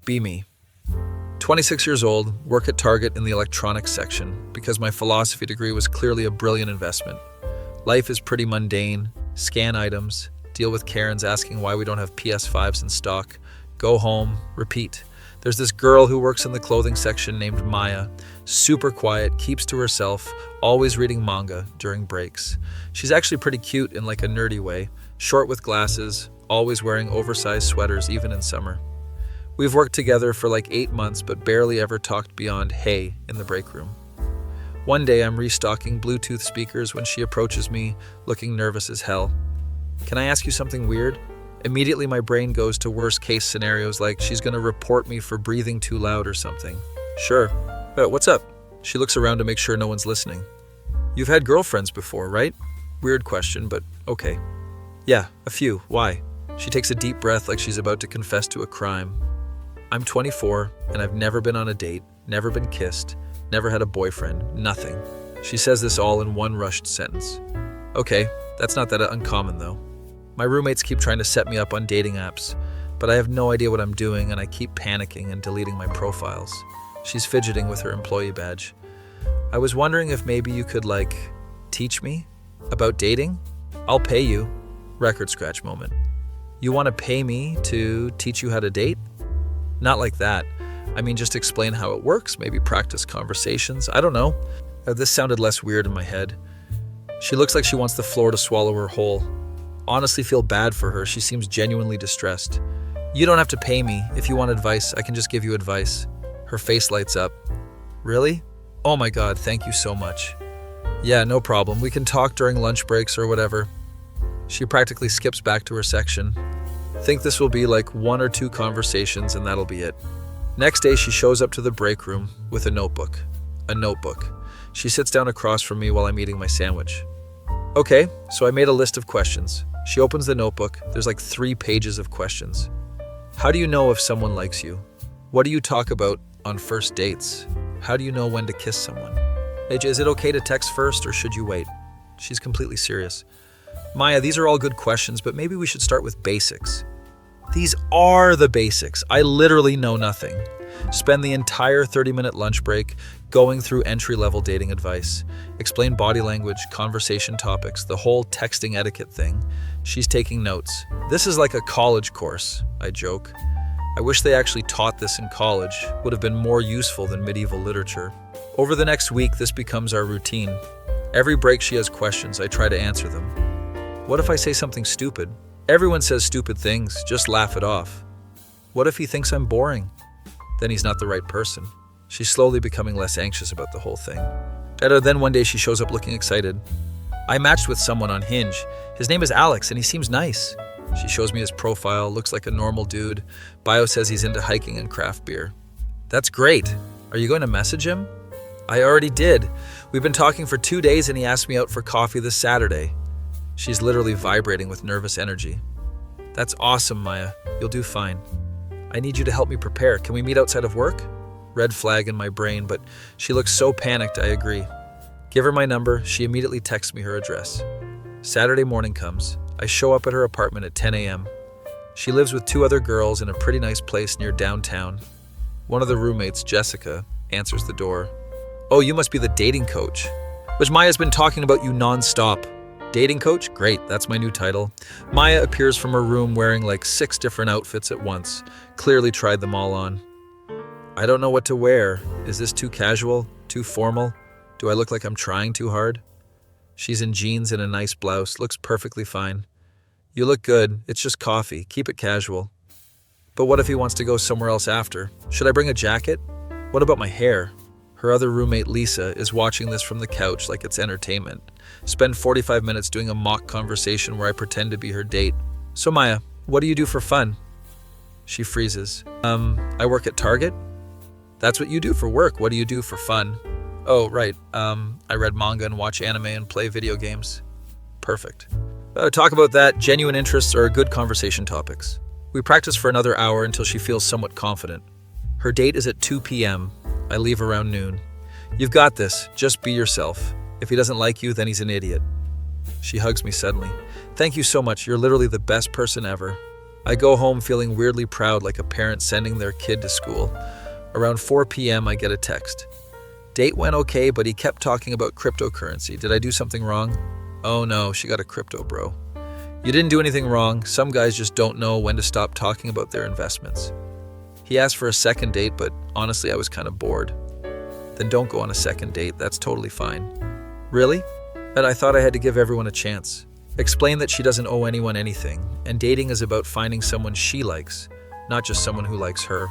Be me. 26 years old, work at Target in the electronics section because my philosophy degree was clearly a brilliant investment. Life is pretty mundane. Scan items, deal with Karens asking why we don't have PS5s in stock, go home, repeat. There's this girl who works in the clothing section named Maya. Super quiet, keeps to herself, always reading manga during breaks. She's actually pretty cute in like a nerdy way, short with glasses, always wearing oversized sweaters even in summer. We've worked together for like 8 months but barely ever talked beyond hey in the break room. One day I'm restocking Bluetooth speakers when she approaches me, looking nervous as hell. Can I ask you something weird? Immediately my brain goes to worst case scenarios like she's gonna report me for breathing too loud or something. Sure. What's up? She looks around to make sure no one's listening. You've had girlfriends before, right? Weird question, but okay. Yeah, a few. Why? She takes a deep breath like she's about to confess to a crime. I'm 24 and I've never been on a date, never been kissed, never had a boyfriend, nothing. She says this all in one rushed sentence. Okay, that's not that uncommon though. My roommates keep trying to set me up on dating apps, but I have no idea what I'm doing and I keep panicking and deleting my profiles. She's fidgeting with her employee badge. I was wondering if maybe you could teach me about dating? I'll pay you. Record scratch moment. You want to pay me to teach you how to date? Not like that. I mean, just explain how it works, maybe practice conversations. I don't know. This sounded less weird in my head. She looks like she wants the floor to swallow her whole. Honestly feel bad for her. She seems genuinely distressed. You don't have to pay me. If you want advice, I can just give you advice. Her face lights up. Really? Oh my God, thank you so much. Yeah, no problem. We can talk during lunch breaks or whatever. She practically skips back to her section. Think this will be like 1 or 2 conversations and that'll be it. Next day, she shows up to the break room with a notebook. A notebook. She sits down across from me while I'm eating my sandwich. Okay, so I made a list of questions. She opens the notebook. There's like 3 pages of questions. How do you know if someone likes you? What do you talk about on first dates? How do you know when to kiss someone? AJ, is it okay to text first or should you wait? She's completely serious. Maya, these are all good questions, but maybe we should start with basics. These are the basics. I literally know nothing. Spend the entire 30-minute lunch break going through entry-level dating advice. Explain body language, conversation topics, the whole texting etiquette thing. She's taking notes. This is like a college course, I joke. I wish they actually taught this in college. Would have been more useful than medieval literature. Over the next week, this becomes our routine. Every break she has questions, I try to answer them. What if I say something stupid? Everyone says stupid things, just laugh it off. What if he thinks I'm boring? Then he's not the right person. She's slowly becoming less anxious about the whole thing. Then one day she shows up looking excited. I matched with someone on Hinge. His name is Alex and he seems nice. She shows me his profile, looks like a normal dude. Bio says he's into hiking and craft beer. That's great. Are you going to message him? I already did. We've been talking for 2 days and he asked me out for coffee this Saturday. She's literally vibrating with nervous energy. That's awesome, Maya. You'll do fine. I need you to help me prepare. Can we meet outside of work? Red flag in my brain, but she looks so panicked, I agree. Give her my number. She immediately texts me her address. Saturday morning comes. I show up at her apartment at 10 a.m. She lives with 2 other girls in a pretty nice place near downtown. One of the roommates, Jessica, answers the door. Oh, you must be the dating coach. Which Maya's been talking about you nonstop. Dating coach? Great, that's my new title. Maya appears from her room wearing like 6 different outfits at once. Clearly tried them all on. I don't know what to wear. Is this too casual? Too formal? Do I look like I'm trying too hard? She's in jeans and a nice blouse. Looks perfectly fine. You look good. It's just coffee. Keep it casual. But what if he wants to go somewhere else after? Should I bring a jacket? What about my hair? Her other roommate, Lisa, is watching this from the couch like it's entertainment. Spend 45 minutes doing a mock conversation where I pretend to be her date. So Maya, what do you do for fun? She freezes. I work at Target. That's what you do for work. What do you do for fun? Oh, right. I read manga and watch anime and play video games. Perfect. Talk about that. Genuine interests are good conversation topics. We practice for another hour until she feels somewhat confident. Her date is at 2 p.m. I leave around noon. You've got this. Just be yourself. If he doesn't like you, then he's an idiot. She hugs me suddenly. Thank you so much. You're literally the best person ever. I go home feeling weirdly proud, like a parent sending their kid to school. Around 4 p.m., I get a text. Date went okay, but he kept talking about cryptocurrency. Did I do something wrong? Oh no, she got a crypto bro. You didn't do anything wrong. Some guys just don't know when to stop talking about their investments. He asked for a second date, but honestly, I was kind of bored. Then don't go on a second date. That's totally fine. Really? But I thought I had to give everyone a chance. Explain that she doesn't owe anyone anything, and dating is about finding someone she likes, not just someone who likes her.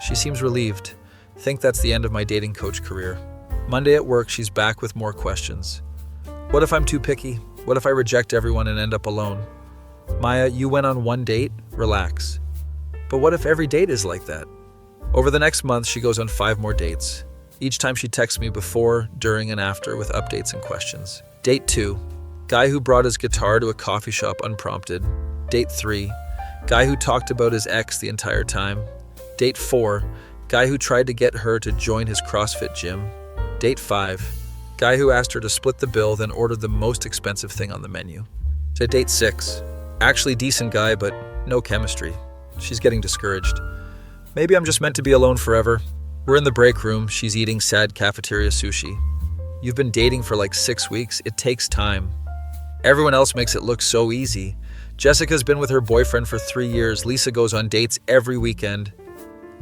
She seems relieved. Think that's the end of my dating coach career. Monday at work, she's back with more questions. What if I'm too picky? What if I reject everyone and end up alone? Maya, you went on one date? Relax. But what if every date is like that? Over the next month, she goes on 5 more dates. Each time she texts me before, during, and after with updates and questions. Date 2. Guy who brought his guitar to a coffee shop unprompted. Date 3. Guy who talked about his ex the entire time. Date 4. Guy who tried to get her to join his CrossFit gym. Date 5. Guy who asked her to split the bill, then ordered the most expensive thing on the menu. To date 6. Actually decent guy, but no chemistry. She's getting discouraged. Maybe I'm just meant to be alone forever. We're in the break room. She's eating sad cafeteria sushi. You've been dating for like 6 weeks. It takes time. Everyone else makes it look so easy. Jessica's been with her boyfriend for 3 years. Lisa goes on dates every weekend.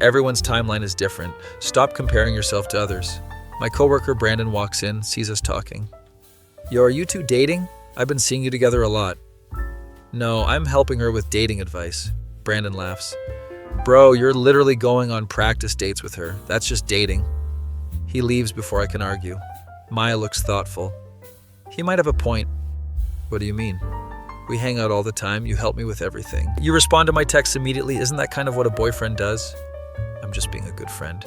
Everyone's timeline is different. Stop comparing yourself to others. My coworker Brandon walks in, sees us talking. Yo, are you two dating? I've been seeing you together a lot. No, I'm helping her with dating advice. Brandon laughs. Bro, you're literally going on practice dates with her. That's just dating. He leaves before I can argue. Maya looks thoughtful. He might have a point. What do you mean? We hang out all the time. You help me with everything. You respond to my texts immediately. Isn't that kind of what a boyfriend does? I'm just being a good friend.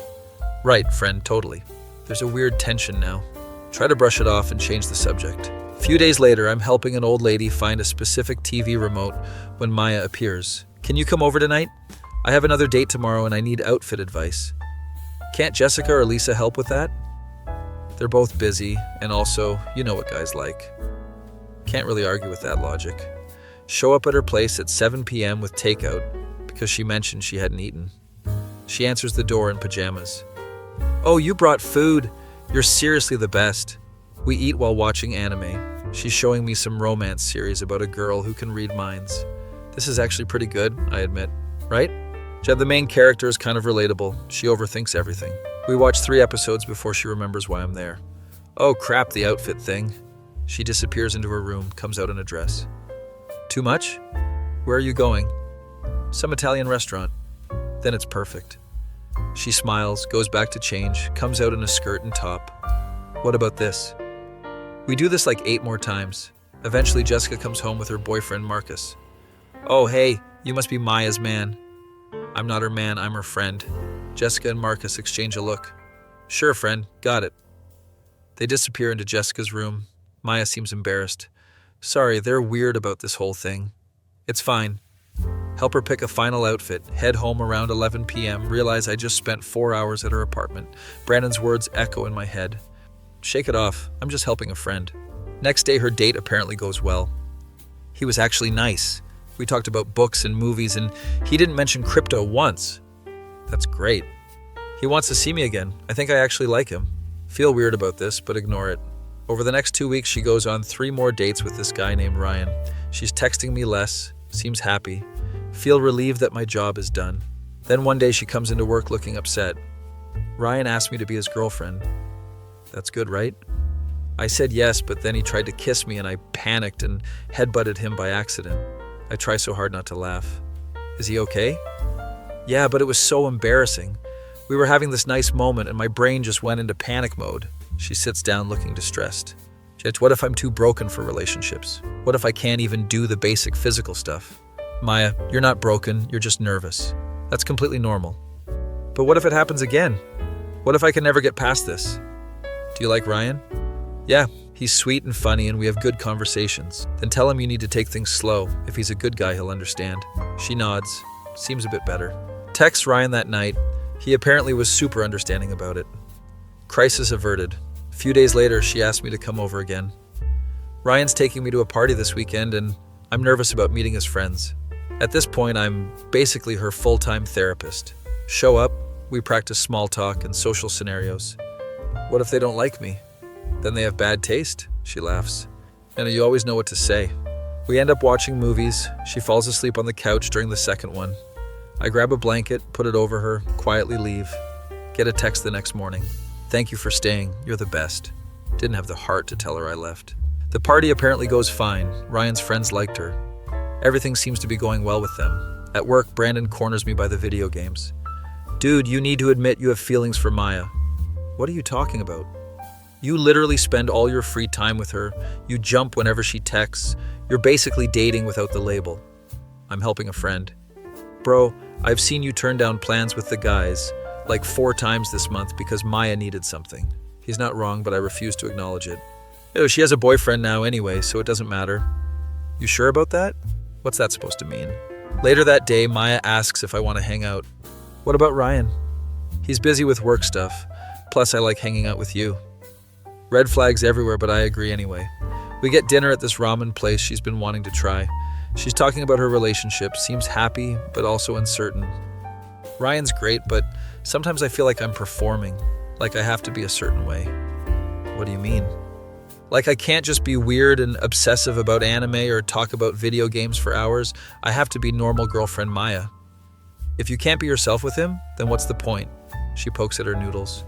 Right, friend, totally. There's a weird tension now. Try to brush it off and change the subject. A few days later, I'm helping an old lady find a specific TV remote when Maya appears. Can you come over tonight? I have another date tomorrow and I need outfit advice. Can't Jessica or Lisa help with that? They're both busy, and also, you know what guys like. Can't really argue with that logic. Show up at her place at 7 p.m. with takeout because she mentioned she hadn't eaten. She answers the door in pajamas. Oh, you brought food. You're seriously the best. We eat while watching anime. She's showing me some romance series about a girl who can read minds. This is actually pretty good, I admit. Right? Jed, the main character is kind of relatable. She overthinks everything. We watch 3 episodes before she remembers why I'm there. Oh crap, the outfit thing. She disappears into her room, comes out in a dress. Too much? Where are you going? Some Italian restaurant. Then it's perfect. She smiles, goes back to change, comes out in a skirt and top. What about this? We do this like 8 more times. Eventually, Jessica comes home with her boyfriend, Marcus. Oh, hey, you must be Maya's man. I'm not her man, I'm her friend. Jessica and Marcus exchange a look. Sure, friend, got it. They disappear into Jessica's room. Maya seems embarrassed. Sorry, they're weird about this whole thing. It's fine. Help her pick a final outfit, head home around 11 p.m., realize I just spent 4 hours at her apartment. Brandon's words echo in my head. Shake it off, I'm just helping a friend. Next day, her date apparently goes well. He was actually nice. We talked about books and movies, and he didn't mention crypto once. That's great. He wants to see me again. I think I actually like him. Feel weird about this, but ignore it. Over the next 2 weeks, she goes on 3 more dates with this guy named Ryan. She's texting me less, seems happy. Feel relieved that my job is done. Then one day she comes into work looking upset. Ryan asked me to be his girlfriend. That's good, right? I said yes, but then he tried to kiss me and I panicked and headbutted him by accident. I try so hard not to laugh. Is he okay? Yeah, but it was so embarrassing. We were having this nice moment and my brain just went into panic mode. She sits down looking distressed. Jet, what if I'm too broken for relationships? What if I can't even do the basic physical stuff? Maya, you're not broken, you're just nervous. That's completely normal. But what if it happens again? What if I can never get past this? Do you like Ryan? Yeah, he's sweet and funny and we have good conversations. Then tell him you need to take things slow. If he's a good guy, he'll understand. She nods. Seems a bit better. Text Ryan that night. He apparently was super understanding about it. Crisis averted. A few days later, she asked me to come over again. Ryan's taking me to a party this weekend and I'm nervous about meeting his friends. At this point, I'm basically her full-time therapist. Show up, we practice small talk and social scenarios. What if they don't like me? Then they have bad taste, she laughs. And you always know what to say. We end up watching movies. She falls asleep on the couch during the second one. I grab a blanket, put it over her, quietly leave. Get a text the next morning. Thank you for staying. You're the best. Didn't have the heart to tell her I left. The party apparently goes fine. Ryan's friends liked her. Everything seems to be going well with them. At work, Brandon corners me by the video games. Dude, you need to admit you have feelings for Maya. What are you talking about? You literally spend all your free time with her. You jump whenever she texts. You're basically dating without the label. I'm helping a friend. Bro, I've seen you turn down plans with the guys like 4 times this month because Maya needed something. He's not wrong, but I refuse to acknowledge it. Ew, she has a boyfriend now anyway, so it doesn't matter. You sure about that? What's that supposed to mean? Later that day, Maya asks if I want to hang out. What about Ryan? He's busy with work stuff. Plus, I like hanging out with you. Red flags everywhere, but I agree anyway. We get dinner at this ramen place she's been wanting to try. She's talking about her relationship, seems happy, but also uncertain. Ryan's great, but sometimes I feel like I'm performing, like I have to be a certain way. What do you mean? Like I can't just be weird and obsessive about anime or talk about video games for hours. I have to be normal girlfriend Maya. If you can't be yourself with him, then what's the point? She pokes at her noodles.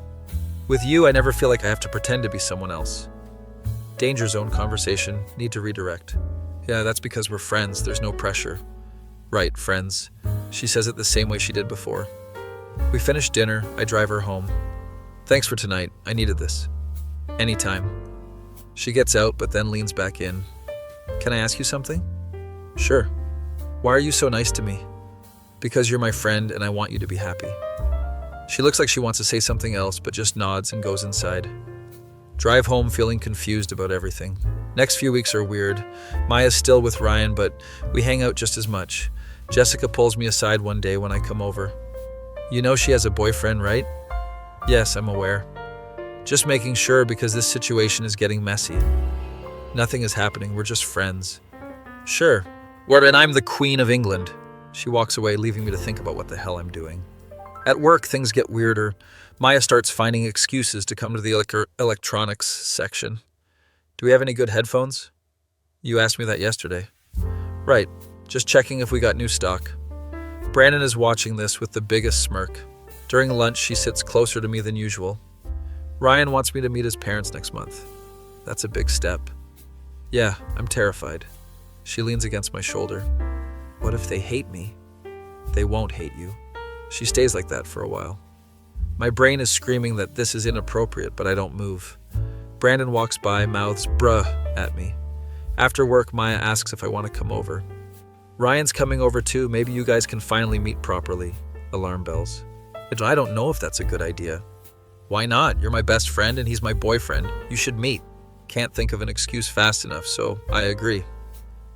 With you, I never feel like I have to pretend to be someone else. Danger zone conversation, need to redirect. Yeah, that's because we're friends, there's no pressure. Right, friends. She says it the same way she did before. We finish dinner, I drive her home. Thanks for tonight, I needed this. Anytime. She gets out, but then leans back in. Can I ask you something? Sure. Why are you so nice to me? Because you're my friend and I want you to be happy. She looks like she wants to say something else, but just nods and goes inside. Drive home feeling confused about everything. Next few weeks are weird. Maya's still with Ryan, but we hang out just as much. Jessica pulls me aside one day when I come over. You know she has a boyfriend, right? Yes, I'm aware. Just making sure because this situation is getting messy. Nothing is happening, we're just friends. Sure. And I'm the Queen of England. She walks away, leaving me to think about what the hell I'm doing. At work, things get weirder. Maya starts finding excuses to come to the electronics section. Do we have any good headphones? You asked me that yesterday. Right, just checking if we got new stock. Brandon is watching this with the biggest smirk. During lunch, she sits closer to me than usual. Ryan wants me to meet his parents next month. That's a big step. Yeah, I'm terrified. She leans against my shoulder. What if they hate me? They won't hate you. She stays like that for a while. My brain is screaming that this is inappropriate, but I don't move. Brandon walks by, mouths bruh at me. After work, Maya asks if I want to come over. Ryan's coming over too. Maybe you guys can finally meet properly. Alarm bells. I don't know if that's a good idea. Why not? You're my best friend and he's my boyfriend. You should meet. Can't think of an excuse fast enough, so I agree.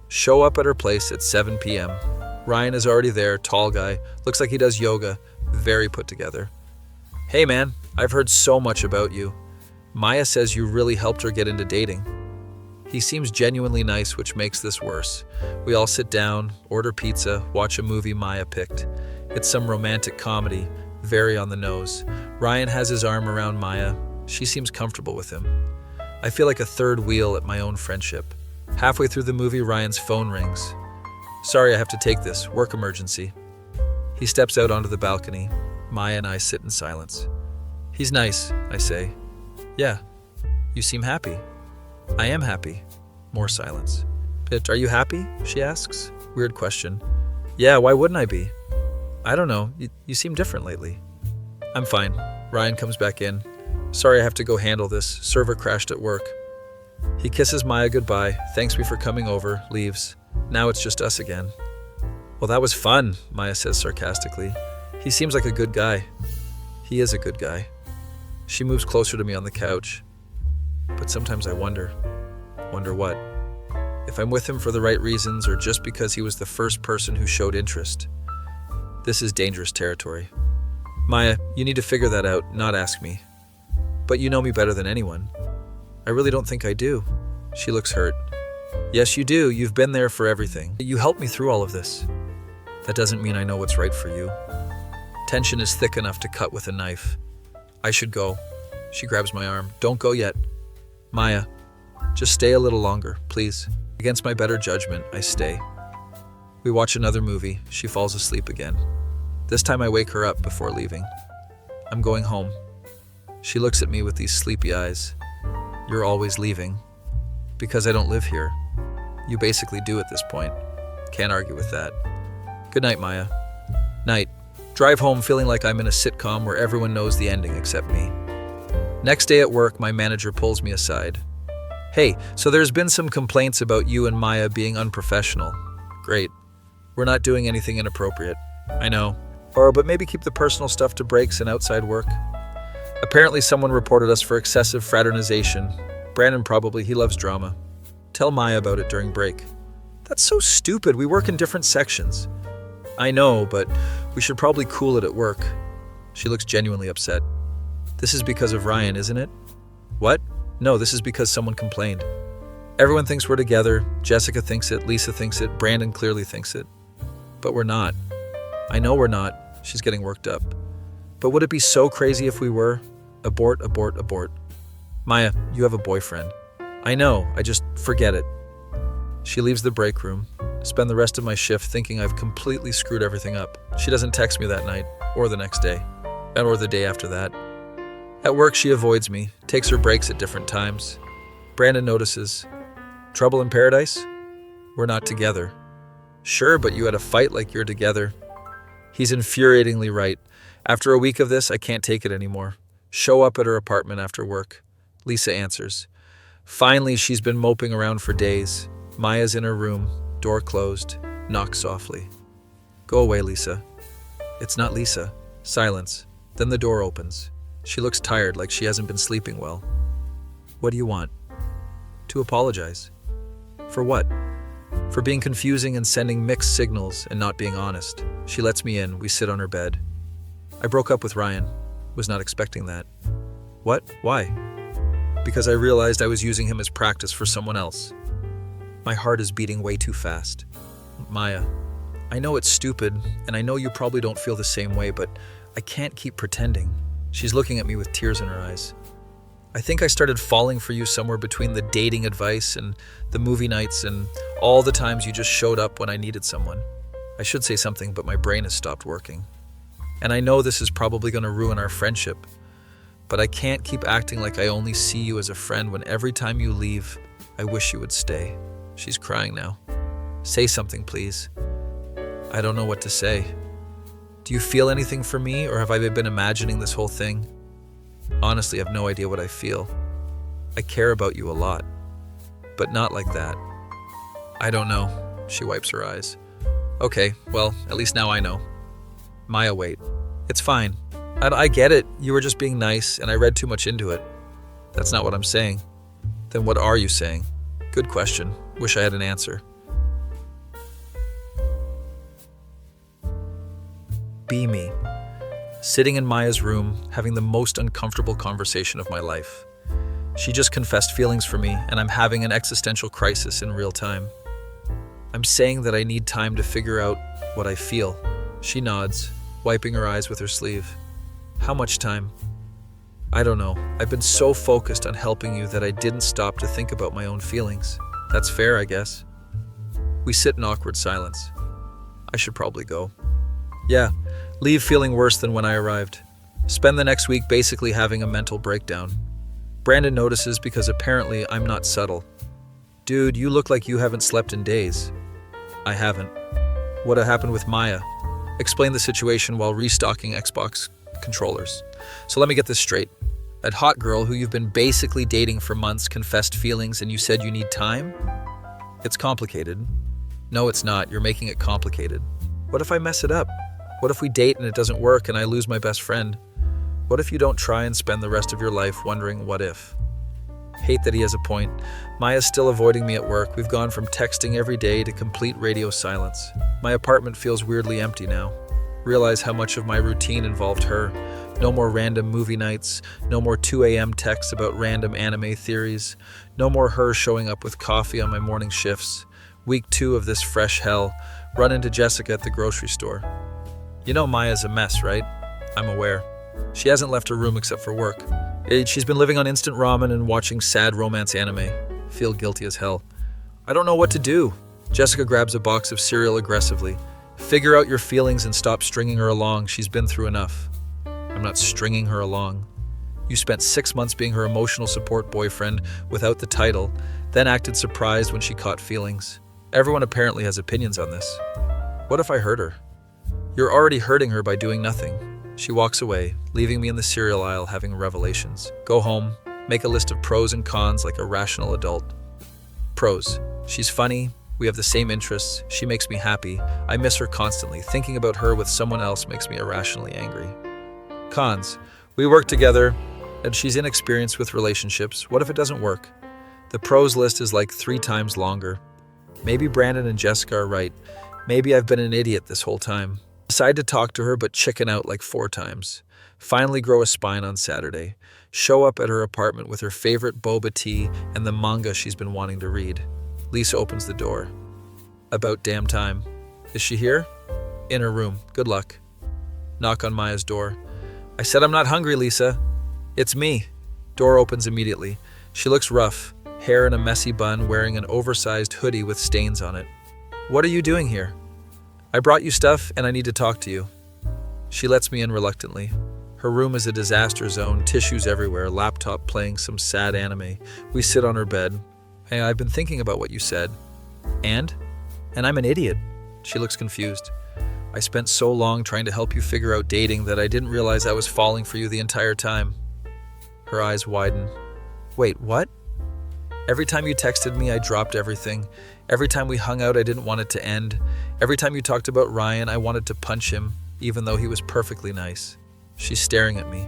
Show up at her place at 7 p.m. Ryan is already there, tall guy. Looks like he does yoga. Very put together. Hey man, I've heard so much about you. Maya says you really helped her get into dating. He seems genuinely nice, which makes this worse. We all sit down, order pizza, watch a movie Maya picked. It's some romantic comedy, very on the nose. Ryan has his arm around Maya. She seems comfortable with him. I feel like a third wheel at my own friendship. Halfway through the movie, Ryan's phone rings. Sorry, I have to take this. Work emergency. He steps out onto the balcony. Maya and I sit in silence. He's nice, I say. Yeah. You seem happy. I am happy. More silence. Are you happy? She asks. Weird question. Yeah, why wouldn't I be? I don't know. You seem different lately. I'm fine. Ryan comes back in. Sorry, I have to go handle this. Server crashed at work. He kisses Maya goodbye, thanks me for coming over, leaves. Now it's just us again. Well, that was fun, Maya says sarcastically. He seems like a good guy. He is a good guy. She moves closer to me on the couch. But sometimes I wonder. Wonder what? If I'm with him for the right reasons or just because he was the first person who showed interest. This is dangerous territory. Maya, you need to figure that out, not ask me. But you know me better than anyone. I really don't think I do. She looks hurt. Yes, you do. You've been there for everything. You helped me through all of this. That doesn't mean I know what's right for you. Tension is thick enough to cut with a knife. I should go. She grabs my arm. Don't go yet. Maya, just stay a little longer, please. Against my better judgment, I stay. We watch another movie. She falls asleep again. This time I wake her up before leaving. I'm going home. She looks at me with these sleepy eyes. You're always leaving. Because I don't live here. You basically do at this point. Can't argue with that. Good night, Maya. Night. Drive home feeling like I'm in a sitcom where everyone knows the ending except me. Next day at work, my manager pulls me aside. Hey, so there's been some complaints about you and Maya being unprofessional. Great. We're not doing anything inappropriate. I know. But maybe keep the personal stuff to breaks and outside work. Apparently someone reported us for excessive fraternization. Brandon probably, he loves drama. Tell Maya about it during break. That's so stupid, we work in different sections. I know, but we should probably cool it at work. She looks genuinely upset. This is because of Ryan, isn't it? What? No, this is because someone complained. Everyone thinks we're together. Jessica thinks it, Lisa thinks it, Brandon clearly thinks it. But we're not. I know we're not. She's getting worked up. But would it be so crazy if we were? Abort, abort, abort. Maya, you have a boyfriend. I know, I just forget it. She leaves the break room. Spend the rest of my shift thinking I've completely screwed everything up. She doesn't text me that night, or the next day, or the day after that. At work, she avoids me, takes her breaks at different times. Brandon notices. Trouble in paradise? We're not together. Sure, but you had a fight like you're together. He's infuriatingly right. After a week of this, I can't take it anymore. Show up at her apartment after work. Lisa answers. Finally, she's been moping around for days. Maya's in her room, door closed, knock softly. Go away, Lisa. It's not Lisa. Silence. Then the door opens. She looks tired, like she hasn't been sleeping well. What do you want? To apologize. For what? For being confusing and sending mixed signals and not being honest. She lets me in. We sit on her bed. I broke up with Ryan. Was not expecting that. What? Why? Because I realized I was using him as practice for someone else. My heart is beating way too fast. Maya, I know it's stupid, and I know you probably don't feel the same way, but I can't keep pretending. She's looking at me with tears in her eyes. I think I started falling for you somewhere between the dating advice and the movie nights and all the times you just showed up when I needed someone. I should say something, but my brain has stopped working. And I know this is probably going to ruin our friendship, but I can't keep acting like I only see you as a friend when every time you leave, I wish you would stay. She's crying now. Say something, please. I don't know what to say. Do you feel anything for me, or have I been imagining this whole thing? Honestly, I have no idea what I feel. I care about you a lot, but not like that. I don't know. She wipes her eyes. Okay, well, at least now I know. Maya, wait. It's fine. I get it. You were just being nice, and I read too much into it. That's not what I'm saying. Then what are you saying? Good question. Wish I had an answer. Be me. Sitting in Maya's room, having the most uncomfortable conversation of my life. She just confessed feelings for me, and I'm having an existential crisis in real time. I'm saying that I need time to figure out what I feel. She nods, wiping her eyes with her sleeve. How much time? I don't know. I've been so focused on helping you that I didn't stop to think about my own feelings. That's fair, I guess. We sit in awkward silence. I should probably go. Yeah, leave feeling worse than when I arrived. Spend the next week basically having a mental breakdown. Brandon notices because apparently I'm not subtle. Dude, you look like you haven't slept in days. I haven't. What happened with Maya? Explain the situation while restocking Xbox controllers. So let me get this straight. That hot girl who you've been basically dating for months confessed feelings and you said you need time? It's complicated. No, it's not. You're making it complicated. What if I mess it up? What if we date and it doesn't work and I lose my best friend? What if you don't try and spend the rest of your life wondering what if? Hate that he has a point. Maya's still avoiding me at work. We've gone from texting every day to complete radio silence. My apartment feels weirdly empty now. Realize how much of my routine involved her. No more random movie nights. No more 2 a.m. texts about random anime theories. No more her showing up with coffee on my morning shifts. Week 2 of this fresh hell. Run into Jessica at the grocery store. You know Maya's a mess, right? I'm aware. She hasn't left her room except for work. She's been living on instant ramen and watching sad romance anime. Feel guilty as hell. I don't know what to do. Jessica grabs a box of cereal aggressively. Figure out your feelings and stop stringing her along. She's been through enough. I'm not stringing her along. You spent 6 months being her emotional support boyfriend without the title, then acted surprised when she caught feelings. Everyone apparently has opinions on this. What if I hurt her? You're already hurting her by doing nothing. She walks away, leaving me in the cereal aisle having revelations. Go home, make a list of pros and cons like a rational adult. Pros. She's funny. We have the same interests. She makes me happy. I miss her constantly. Thinking about her with someone else makes me irrationally angry. Cons. We work together, and she's inexperienced with relationships. What if it doesn't work? The pros list is like 3 times longer. Maybe Brandon and Jessica are right. Maybe I've been an idiot this whole time. Decide to talk to her but chicken out like 4 times. Finally grow a spine on Saturday. Show up at her apartment with her favorite boba tea and the manga she's been wanting to read. Lisa opens the door. About damn time. Is she here? In her room. Good luck. Knock on Maya's door. I said I'm not hungry, Lisa. It's me. Door opens immediately. She looks rough. Hair in a messy bun, wearing an oversized hoodie with stains on it. What are you doing here? I brought you stuff and I need to talk to you. She lets me in reluctantly. Her room is a disaster zone, tissues everywhere, laptop playing some sad anime. We sit on her bed. Hey, I've been thinking about what you said. And I'm an idiot. She looks confused. I spent so long trying to help you figure out dating that I didn't realize I was falling for you the entire time. Her eyes widen. Wait, what? Every time you texted me, I dropped everything. Every time we hung out, I didn't want it to end. Every time you talked about Ryan, I wanted to punch him, even though he was perfectly nice. She's staring at me.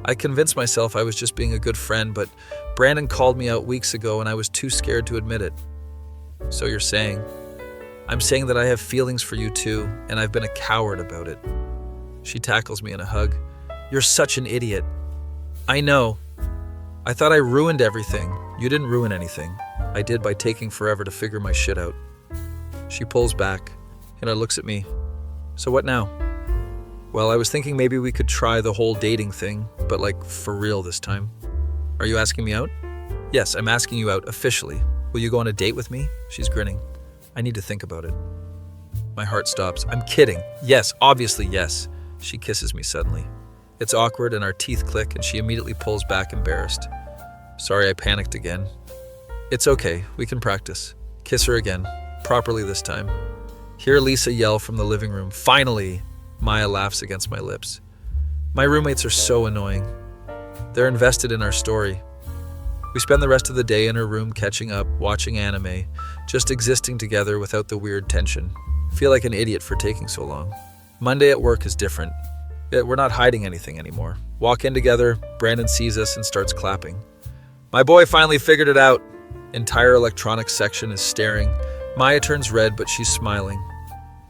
I convinced myself I was just being a good friend, but Brandon called me out weeks ago and I was too scared to admit it. So you're saying? I'm saying that I have feelings for you too, and I've been a coward about it. She tackles me in a hug. You're such an idiot. I know. I thought I ruined everything. You didn't ruin anything. I did by taking forever to figure my shit out. She pulls back and looks at me. So what now? Well, I was thinking maybe we could try the whole dating thing, but like for real this time. Are you asking me out? Yes, I'm asking you out officially. Will you go on a date with me? She's grinning. I need to think about it. My heart stops. I'm kidding. Yes, obviously yes. She kisses me suddenly. It's awkward and our teeth click and she immediately pulls back embarrassed. Sorry, I panicked again. It's okay, we can practice. Kiss her again, properly this time. Hear Lisa yell from the living room, finally! Maya laughs against my lips. My roommates are so annoying. They're invested in our story. We spend the rest of the day in her room catching up, watching anime, just existing together without the weird tension. Feel like an idiot for taking so long. Monday at work is different. We're not hiding anything anymore. Walk in together, Brandon sees us and starts clapping. My boy finally figured it out. Entire electronics section is staring. Maya turns red, but she's smiling.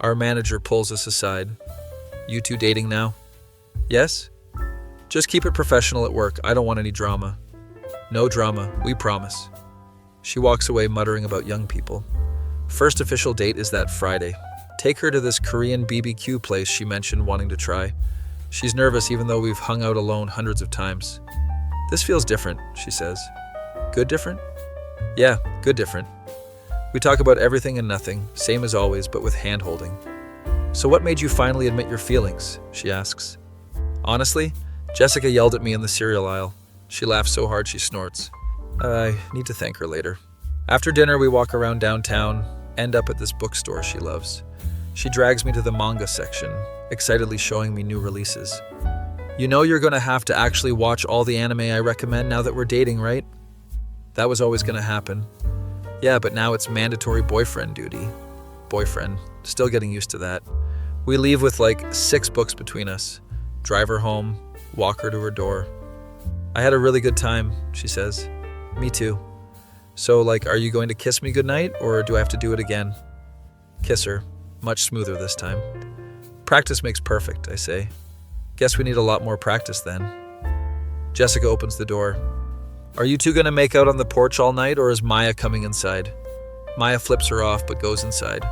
Our manager pulls us aside. You two dating now? Yes? Just keep it professional at work. I don't want any drama. No drama, we promise. She walks away muttering about young people. First official date is that Friday. Take her to this Korean BBQ place she mentioned wanting to try. She's nervous even though we've hung out alone hundreds of times. This feels different, she says. Good different? Yeah, good different. We talk about everything and nothing, same as always, but with hand-holding. So what made you finally admit your feelings? She asks. Honestly, Jessica yelled at me in the cereal aisle. She laughs so hard she snorts. I need to thank her later. After dinner, we walk around downtown, end up at this bookstore she loves. She drags me to the manga section, excitedly showing me new releases. You know you're gonna have to actually watch all the anime I recommend now that we're dating, right? That was always gonna happen. Yeah, but now it's mandatory boyfriend duty. Boyfriend. Still getting used to that. We leave with like 6 books between us. Drive her home, walk her to her door. I had a really good time, she says. Me too. So are you going to kiss me goodnight or do I have to do it again? Kiss her. Much smoother this time. Practice makes perfect, I say. Guess we need a lot more practice then. Jessica opens the door. Are you two gonna make out on the porch all night or is Maya coming inside? Maya flips her off but goes inside.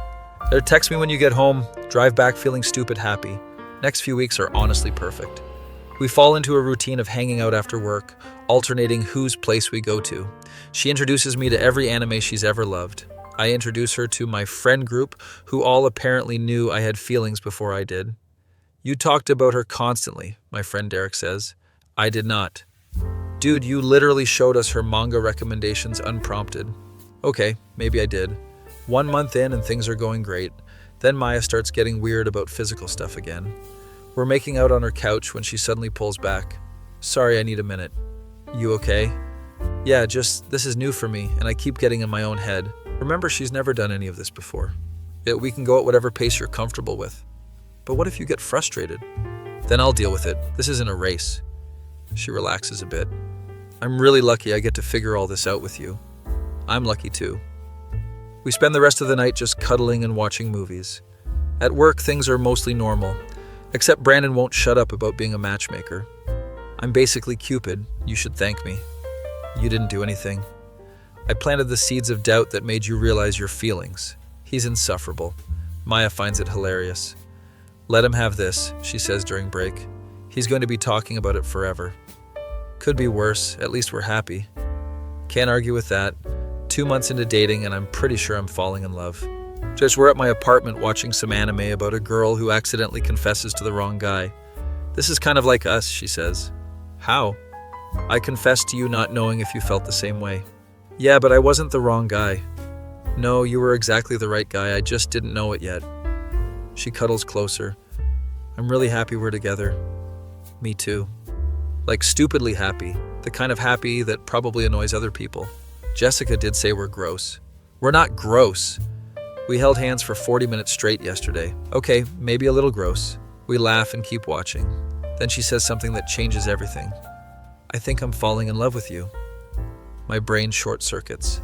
Or text me when you get home, drive back feeling stupid happy. Next few weeks are honestly perfect. We fall into a routine of hanging out after work, alternating whose place we go to. She introduces me to every anime she's ever loved. I introduce her to my friend group, who all apparently knew I had feelings before I did. You talked about her constantly, my friend Derek says. I did not. Dude, you literally showed us her manga recommendations unprompted. Okay, maybe I did. 1 month in and things are going great. Then Maya starts getting weird about physical stuff again. We're making out on her couch when she suddenly pulls back. Sorry, I need a minute. You okay? Yeah, this is new for me, and I keep getting in my own head. Remember, she's never done any of this before. Yet we can go at whatever pace you're comfortable with. But what if you get frustrated? Then I'll deal with it. This isn't a race. She relaxes a bit. I'm really lucky I get to figure all this out with you. I'm lucky too. We spend the rest of the night just cuddling and watching movies. At work, things are mostly normal, except Brandon won't shut up about being a matchmaker. I'm basically Cupid. You should thank me. You didn't do anything. I planted the seeds of doubt that made you realize your feelings. He's insufferable. Maya finds it hilarious. Let him have this, she says during break. He's going to be talking about it forever. Could be worse, at least we're happy. Can't argue with that. 2 months into dating and I'm pretty sure I'm falling in love. We're at my apartment watching some anime about a girl who accidentally confesses to the wrong guy. This is kind of like us, she says. How? I confessed to you not knowing if you felt the same way. Yeah, but I wasn't the wrong guy. No, you were exactly the right guy, I just didn't know it yet. She cuddles closer. I'm really happy we're together. Me too. Like stupidly happy, the kind of happy that probably annoys other people. Jessica did say we're gross. We're not gross. We held hands for 40 minutes straight yesterday. Okay, maybe a little gross. We laugh and keep watching. Then she says something that changes everything. I think I'm falling in love with you. My brain short circuits.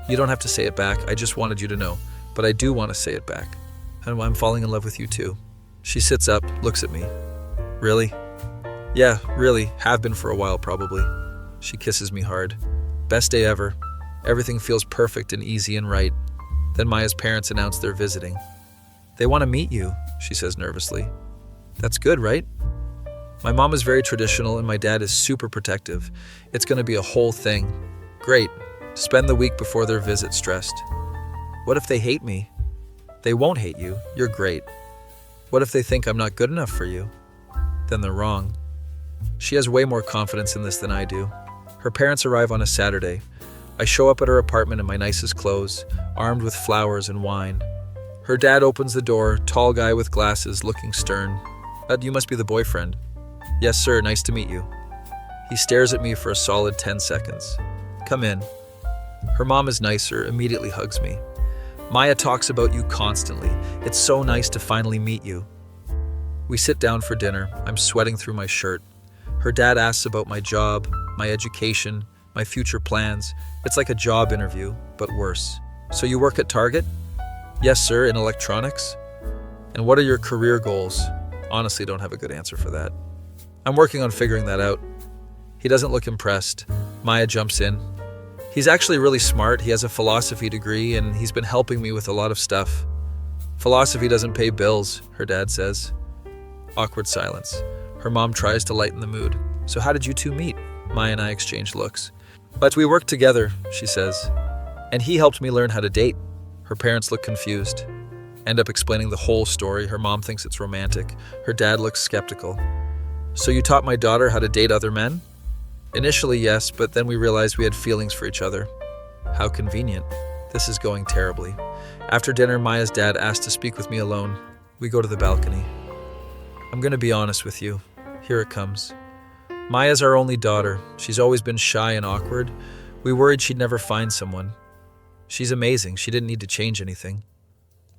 You don't have to say it back, I just wanted you to know. But I do want to say it back. And I'm falling in love with you too. She sits up, looks at me. Really? Yeah, really. Have been for a while probably. She kisses me hard. Best day ever. Everything feels perfect and easy and right. Then Maya's parents announce they're visiting. They want to meet you, she says nervously. That's good, right? My mom is very traditional and my dad is super protective. It's going to be a whole thing. Great. Spend the week before their visit stressed. What if they hate me? They won't hate you. You're great. What if they think I'm not good enough for you? Then they're wrong. She has way more confidence in this than I do. Her parents arrive on a Saturday. I show up at her apartment in my nicest clothes, armed with flowers and wine. Her dad opens the door, tall guy with glasses, looking stern. You must be the boyfriend. Yes, sir, nice to meet you. He stares at me for a solid 10 seconds. Come in. Her mom is nicer, immediately hugs me. Maya talks about you constantly. It's so nice to finally meet you. We sit down for dinner. I'm sweating through my shirt. Her dad asks about my job, my education, my future plans. It's like a job interview, but worse. So you work at Target? Yes, sir, in electronics. And what are your career goals? Honestly, don't have a good answer for that. I'm working on figuring that out. He doesn't look impressed. Maya jumps in. He's actually really smart. He has a philosophy degree, and he's been helping me with a lot of stuff. Philosophy doesn't pay bills, her dad says. Awkward silence. Her mom tries to lighten the mood. So how did you two meet? Maya and I exchange looks. But we worked together, she says. And he helped me learn how to date. Her parents look confused. End up explaining the whole story. Her mom thinks it's romantic. Her dad looks skeptical. So you taught my daughter how to date other men? Initially, yes, but then we realized we had feelings for each other. How convenient. This is going terribly. After dinner, Maya's dad asked to speak with me alone. We go to the balcony. I'm going to be honest with you. Here it comes. Maya's our only daughter. She's always been shy and awkward. We worried she'd never find someone. She's amazing. She didn't need to change anything.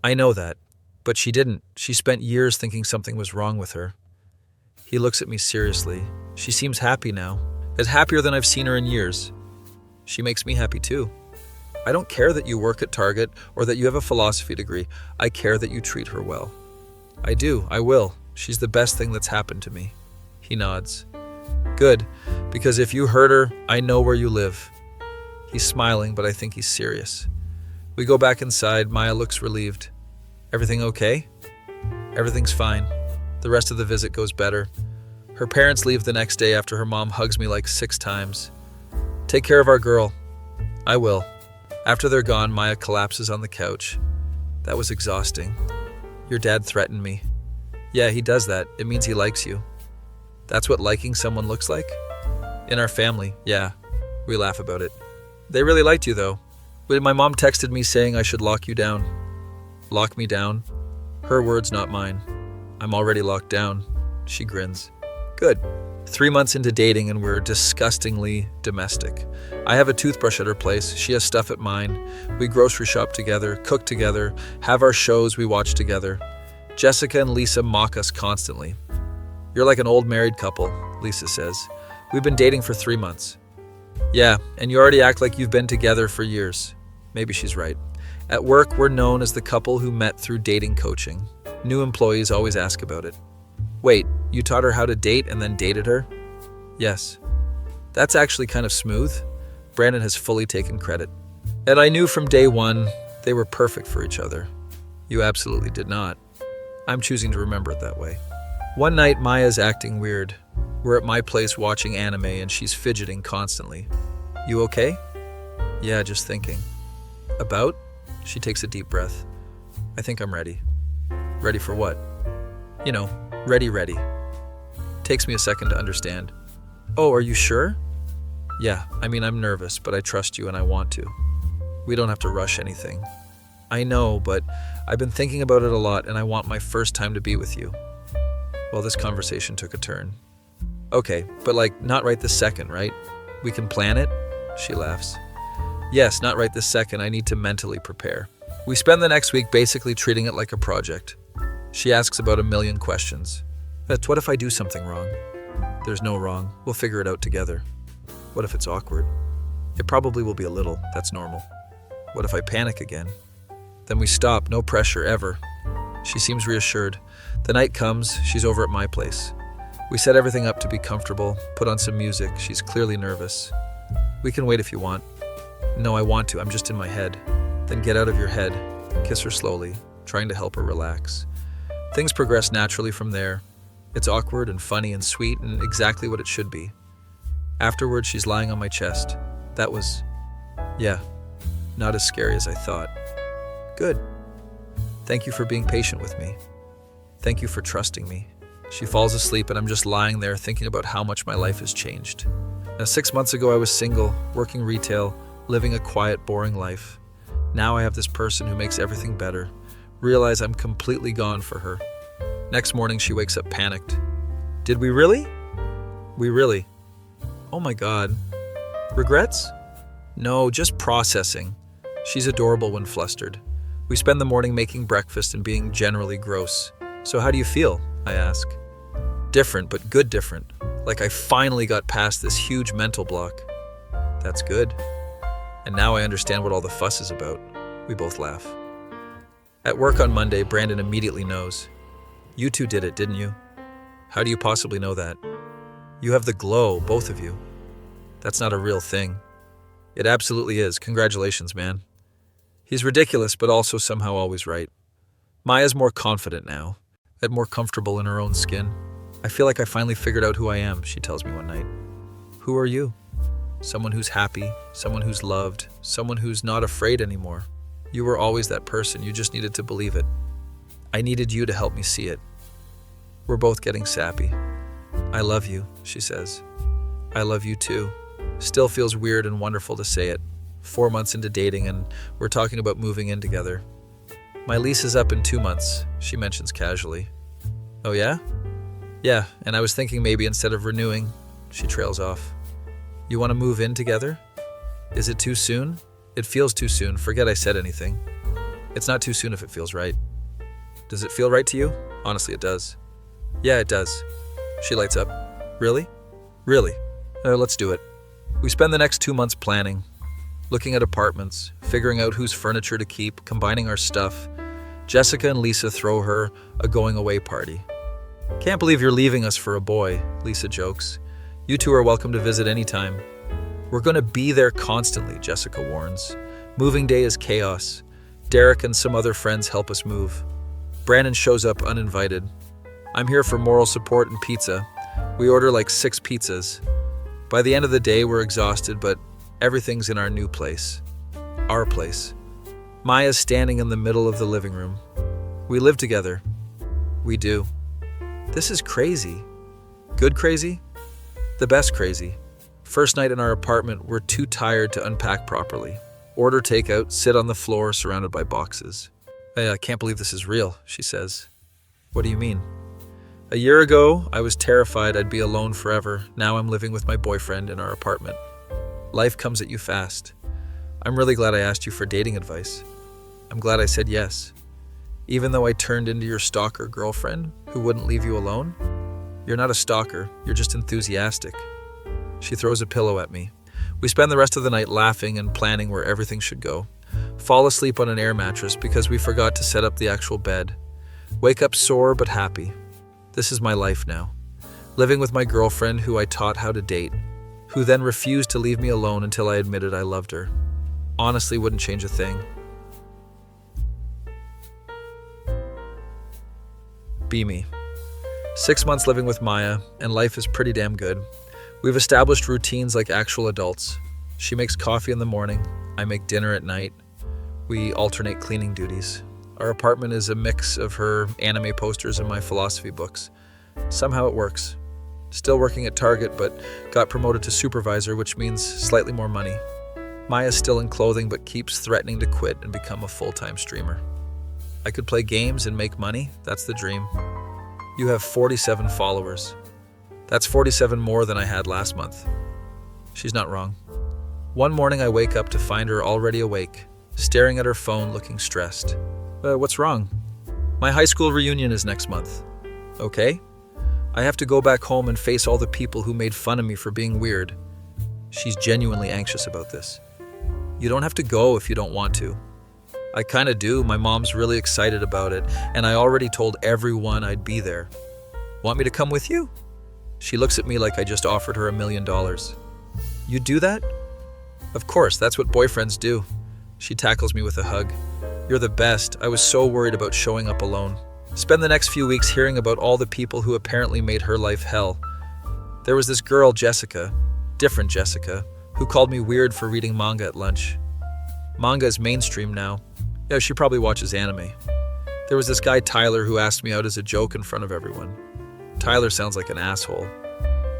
I know that, but she didn't. She spent years thinking something was wrong with her. He looks at me seriously. She seems happy now. As happier than I've seen her in years. She makes me happy too. I don't care that you work at Target or that you have a philosophy degree. I care that you treat her well. I do. I will. She's the best thing that's happened to me. He nods. Good, because if you hurt her, I know where you live. He's smiling, but I think he's serious. We go back inside. Maya looks relieved. Everything okay? Everything's fine. The rest of the visit goes better. Her parents leave the next day after her mom hugs me like 6 times. Take care of our girl. I will. After they're gone, Maya collapses on the couch. That was exhausting. Your dad threatened me. Yeah, he does that. It means he likes you. That's what liking someone looks like? In our family, yeah. We laugh about it. They really liked you, though. My mom texted me saying I should lock you down. Lock me down? Her words, not mine. I'm already locked down. She grins. Good. 3 months into dating and we're disgustingly domestic. I have a toothbrush at her place. She has stuff at mine. We grocery shop together, cook together, have our shows we watch together. Jessica and Lisa mock us constantly. You're like an old married couple, Lisa says. We've been dating for 3 months. Yeah, and you already act like you've been together for years. Maybe she's right. At work, we're known as the couple who met through dating coaching. New employees always ask about it. Wait, you taught her how to date and then dated her? Yes. That's actually kind of smooth. Brandon has fully taken credit. And I knew from day one they were perfect for each other. You absolutely did not. I'm choosing to remember it that way. One night, Maya's acting weird. We're at my place watching anime and she's fidgeting constantly. You okay? Yeah, just thinking. About? She takes a deep breath. I think I'm ready. Ready for what? You know, ready. Takes me a second to understand. Oh, are you sure? Yeah, I'm nervous, but I trust you and I want to. We don't have to rush anything. I know, but I've been thinking about it a lot and I want my first time to be with you. Well, this conversation took a turn. Okay, but not right this second, right? We can plan it? She laughs. Yes, not right this second. I need to mentally prepare. We spend the next week basically treating it like a project. She asks about 1,000,000 questions. But what if I do something wrong? There's no wrong. We'll figure it out together. What if it's awkward? It probably will be a little. That's normal. What if I panic again? Then we stop. No pressure, ever. She seems reassured. The night comes. She's over at my place. We set everything up to be comfortable, put on some music. She's clearly nervous. We can wait if you want. No, I want to. I'm just in my head. Then get out of your head. Kiss her slowly, trying to help her relax. Things progress naturally from there. It's awkward and funny and sweet and exactly what it should be. Afterwards, she's lying on my chest. That was, not as scary as I thought. Good. Thank you for being patient with me. Thank you for trusting me. She falls asleep and I'm just lying there thinking about how much my life has changed. Now, 6 months ago, I was single, working retail, living a quiet, boring life. Now I have this person who makes everything better. Realize I'm completely gone for her. Next morning, she wakes up panicked. Did we really? We really. Oh my God. Regrets? No, just processing. She's adorable when flustered. We spend the morning making breakfast and being generally gross. So how do you feel? I ask. Different, but good different. Like I finally got past this huge mental block. That's good. And now I understand what all the fuss is about. We both laugh. At work on Monday, Brandon immediately knows. You two did it, didn't you? How do you possibly know that? You have the glow, both of you. That's not a real thing. It absolutely is. Congratulations, man. He's ridiculous, but also somehow always right. Maya's more confident now, and more comfortable in her own skin. I feel like I finally figured out who I am, she tells me one night. Who are you? Someone who's happy, someone who's loved, someone who's not afraid anymore. You were always that person, you just needed to believe it. I needed you to help me see it. We're both getting sappy. I love you, she says. I love you too. Still feels weird and wonderful to say it. 4 months into dating and we're talking about moving in together. My lease is up in 2 months, she mentions casually. Oh yeah? Yeah, and I was thinking maybe instead of renewing, she trails off. You want to move in together? Is it too soon? It feels too soon. Forget I said anything. It's not too soon if it feels right. Does it feel right to you? Honestly, it does. Yeah, it does. She lights up. Really? Really? Let's do it. We spend the next 2 months planning, looking at apartments, figuring out whose furniture to keep, combining our stuff. Jessica and Lisa throw her a going-away party. Can't believe you're leaving us for a boy, Lisa jokes. You two are welcome to visit anytime. We're going to be there constantly, Jessica warns. Moving day is chaos. Derek and some other friends help us move. Brandon shows up uninvited. I'm here for moral support and pizza. We order like 6 pizzas. By the end of the day, we're exhausted, but everything's in our new place. Our place. Maya's standing in the middle of the living room. We live together. We do. This is crazy. Good crazy? The best crazy. First night in our apartment, we're too tired to unpack properly. Order takeout, sit on the floor surrounded by boxes. Hey, I can't believe this is real, she says. What do you mean? A year ago, I was terrified I'd be alone forever. Now I'm living with my boyfriend in our apartment. Life comes at you fast. I'm really glad I asked you for dating advice. I'm glad I said yes. Even though I turned into your stalker girlfriend who wouldn't leave you alone, you're not a stalker, you're just enthusiastic. She throws a pillow at me. We spend the rest of the night laughing and planning where everything should go. Fall asleep on an air mattress because we forgot to set up the actual bed. Wake up sore but happy. This is my life now. Living with my girlfriend who I taught how to date, who then refused to leave me alone until I admitted I loved her. Honestly, wouldn't change a thing. Be me. 6 months living with Maya, and life is pretty damn good. We've established routines like actual adults. She makes coffee in the morning, I make dinner at night. We alternate cleaning duties. Our apartment is a mix of her anime posters and my philosophy books. Somehow it works. Still working at Target, but got promoted to supervisor, which means slightly more money. Maya's still in clothing, but keeps threatening to quit and become a full-time streamer. I could play games and make money. That's the dream. You have 47 followers. That's 47 more than I had last month. She's not wrong. One morning I wake up to find her already awake, staring at her phone looking stressed. What's wrong? My high school reunion is next month. Okay? I have to go back home and face all the people who made fun of me for being weird. She's genuinely anxious about this. You don't have to go if you don't want to. I kinda do. My mom's really excited about it, and I already told everyone I'd be there. Want me to come with you? She looks at me like I just offered her $1 million. You do that? Of course, that's what boyfriends do. She tackles me with a hug. You're the best. I was so worried about showing up alone. Spend the next few weeks hearing about all the people who apparently made her life hell. There was this girl, Jessica, different Jessica, who called me weird for reading manga at lunch. Manga is mainstream now. Yeah, she probably watches anime. There was this guy, Tyler, who asked me out as a joke in front of everyone. Tyler sounds like an asshole.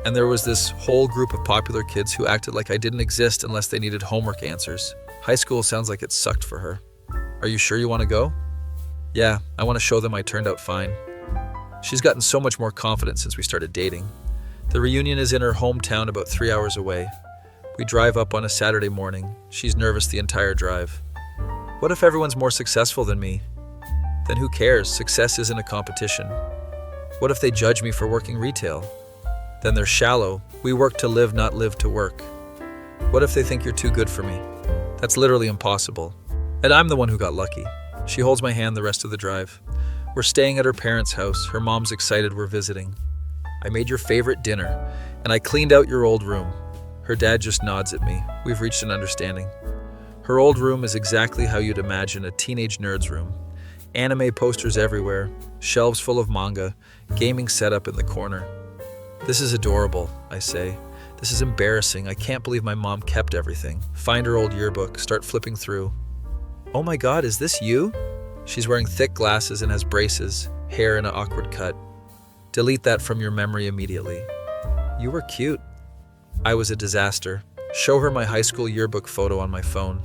And there was this whole group of popular kids who acted like I didn't exist unless they needed homework answers. High school sounds like it sucked for her. Are you sure you want to go? Yeah, I want to show them I turned out fine. She's gotten so much more confident since we started dating. The reunion is in her hometown about 3 hours away. We drive up on a Saturday morning. She's nervous the entire drive. What if everyone's more successful than me? Then who cares? Success isn't a competition. What if they judge me for working retail? Then they're shallow. We work to live, not live to work. What if they think you're too good for me? That's literally impossible. And I'm the one who got lucky. She holds my hand the rest of the drive. We're staying at her parents' house. Her mom's excited we're visiting. I made your favorite dinner, and I cleaned out your old room. Her dad just nods at me. We've reached an understanding. Her old room is exactly how you'd imagine a teenage nerd's room. Anime posters everywhere, shelves full of manga, gaming setup in the corner. This is adorable, I say. This is embarrassing. I can't believe my mom kept everything. Find her old yearbook, start flipping through. Oh my God, is this you? She's wearing thick glasses and has braces, hair in an awkward cut. Delete that from your memory immediately. You were cute. I was a disaster. Show her my high school yearbook photo on my phone.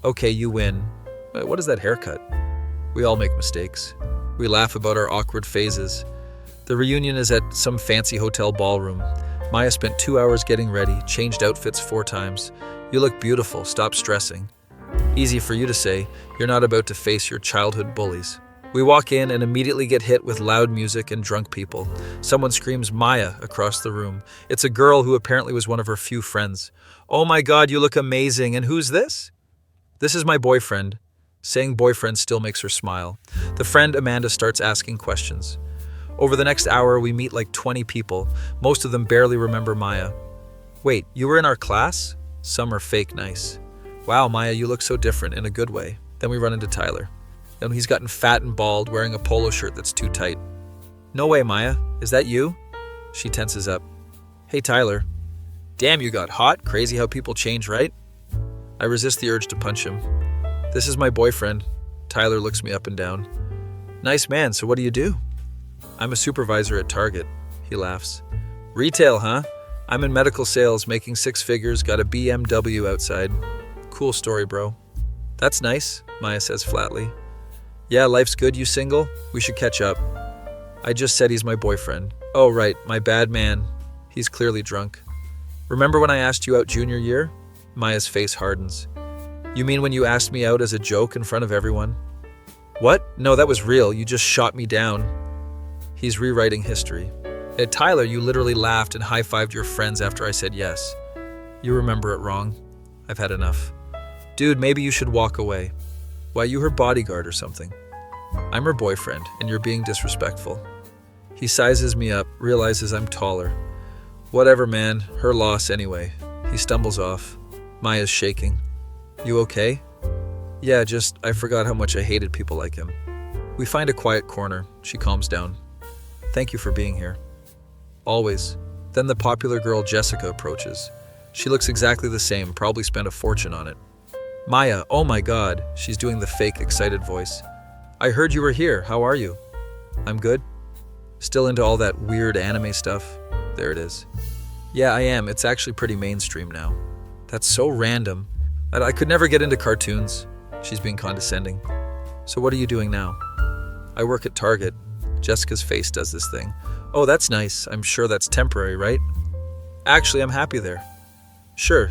Okay, you win. What is that haircut? We all make mistakes. We laugh about our awkward phases. The reunion is at some fancy hotel ballroom. Maya spent 2 hours getting ready, changed outfits 4 times. You look beautiful, stop stressing. Easy for you to say, you're not about to face your childhood bullies. We walk in and immediately get hit with loud music and drunk people. Someone screams Maya across the room. It's a girl who apparently was one of her few friends. Oh my God, you look amazing, and who's this? This is my boyfriend. Saying boyfriend still makes her smile. The friend Amanda starts asking questions. Over the next hour, we meet like 20 people. Most of them barely remember Maya. Wait, you were in our class? Some are fake nice. Wow, Maya, you look so different in a good way. Then we run into Tyler. And he's gotten fat and bald, wearing a polo shirt that's too tight. No way, Maya. Is that you? She tenses up. Hey, Tyler. Damn, you got hot. Crazy how people change, right? I resist the urge to punch him. This is my boyfriend. Tyler looks me up and down. Nice man, so what do you do? I'm a supervisor at Target. He laughs. Retail, huh? I'm in medical sales, making 6 figures, got a BMW outside. Cool story, bro. That's nice, Maya says flatly. Yeah, life's good. You single? We should catch up. I just said he's my boyfriend. Oh, right, my bad man. He's clearly drunk. Remember when I asked you out junior year? Maya's face hardens. You mean when you asked me out as a joke in front of everyone? What? No, that was real. You just shot me down. He's rewriting history. At Tyler, you literally laughed and high-fived your friends after I said yes. You remember it wrong. I've had enough. Dude, maybe you should walk away. Why, you her bodyguard or something. I'm her boyfriend, and you're being disrespectful. He sizes me up, realizes I'm taller. Whatever, man. Her loss anyway. He stumbles off. Maya's shaking. You okay? Yeah, I forgot how much I hated people like him. We find a quiet corner. She calms down. Thank you for being here. Always. Then the popular girl Jessica approaches. She looks exactly the same, probably spent a fortune on it. Maya, oh my God. She's doing the fake, excited voice. I heard you were here. How are you? I'm good. Still into all that weird anime stuff? There it is. Yeah, I am. It's actually pretty mainstream now. That's so random. I could never get into cartoons. She's being condescending. So what are you doing now? I work at Target. Jessica's face does this thing. Oh, that's nice. I'm sure that's temporary, right? Actually, I'm happy there. Sure.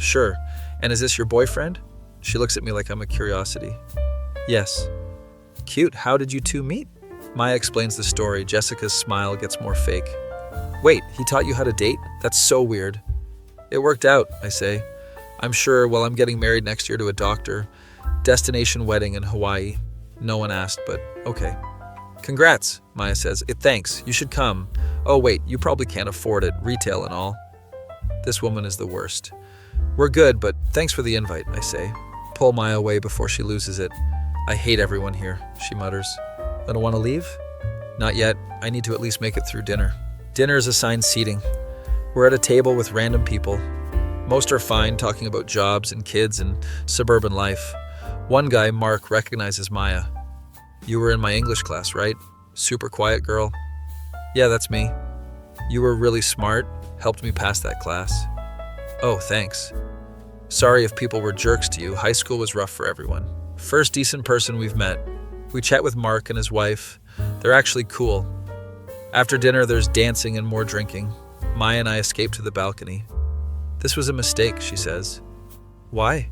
And is this your boyfriend? She looks at me like I'm a curiosity. Yes. Cute. How did you two meet? Maya explains the story. Jessica's smile gets more fake. Wait, he taught you how to date? That's so weird. It worked out, I say. I'm sure, well, I'm getting married next year to a doctor. Destination wedding in Hawaii. No one asked, but okay. Congrats, Maya says. Thanks, you should come. Oh wait, you probably can't afford it, retail and all. This woman is the worst. We're good, but thanks for the invite, I say. Pull Maya away before she loses it. I hate everyone here, she mutters. I don't want to leave? Not yet. I need to at least make it through dinner. Dinner is assigned seating. We're at a table with random people. Most are fine, talking about jobs and kids and suburban life. One guy, Mark, recognizes Maya. You were in my English class, right? Super quiet girl. Yeah, that's me. You were really smart, helped me pass that class. Oh, thanks. Sorry if people were jerks to you. High school was rough for everyone. First decent person we've met. We chat with Mark and his wife. They're actually cool. After dinner, there's dancing and more drinking. Maya and I escape to the balcony. This was a mistake, she says. Why?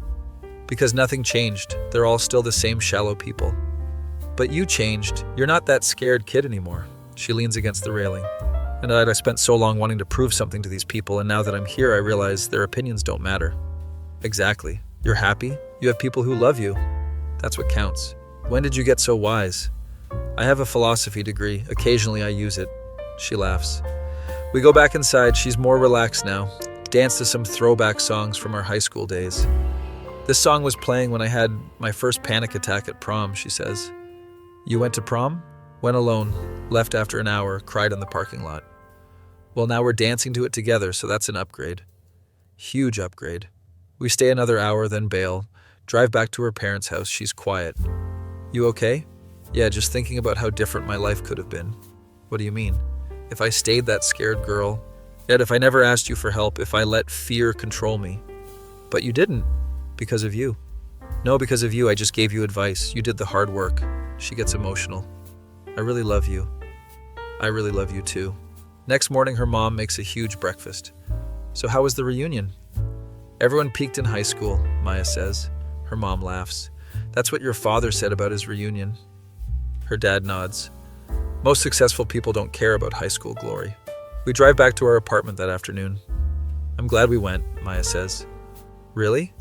Because nothing changed. They're all still the same shallow people. But you changed. You're not that scared kid anymore. She leans against the railing. And I spent so long wanting to prove something to these people, and now that I'm here, I realize their opinions don't matter. Exactly. You're happy? You have people who love you. That's what counts. When did you get so wise? I have a philosophy degree. Occasionally I use it. She laughs. We go back inside. She's more relaxed now. Dance to some throwback songs from our high school days. This song was playing when I had my first panic attack at prom, she says. You went to prom? Went alone. Left after an hour. Cried in the parking lot. Well, now we're dancing to it together, so that's an upgrade. Huge upgrade. We stay another hour, then bail. Drive back to her parents' house. She's quiet. You okay? Yeah, just thinking about how different my life could have been. What do you mean? If I stayed that scared girl, yet if I never asked you for help, if I let fear control me. But you didn't, because of you. No, because of you, I just gave you advice. You did the hard work. She gets emotional. I really love you. I really love you too. Next morning, her mom makes a huge breakfast. So how was the reunion? Everyone peaked in high school, Maya says. Her mom laughs. That's what your father said about his reunion. Her dad nods. Most successful people don't care about high school glory. We drive back to our apartment that afternoon. I'm glad we went, Maya says. Really?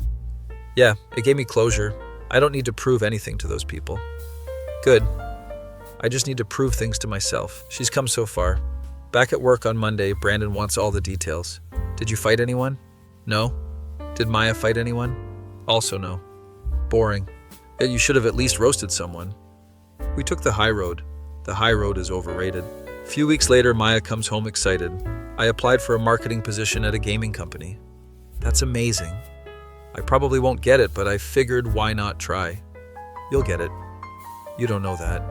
Yeah, it gave me closure. I don't need to prove anything to those people. Good. I just need to prove things to myself. She's come so far. Back at work on Monday, Brandon wants all the details. Did you fight anyone? No. Did Maya fight anyone? Also no. Boring. Yet you should have at least roasted someone. We took the high road. The high road is overrated. A few weeks later, Maya comes home excited. I applied for a marketing position at a gaming company. That's amazing. I probably won't get it, but I figured why not try? You'll get it. You don't know that.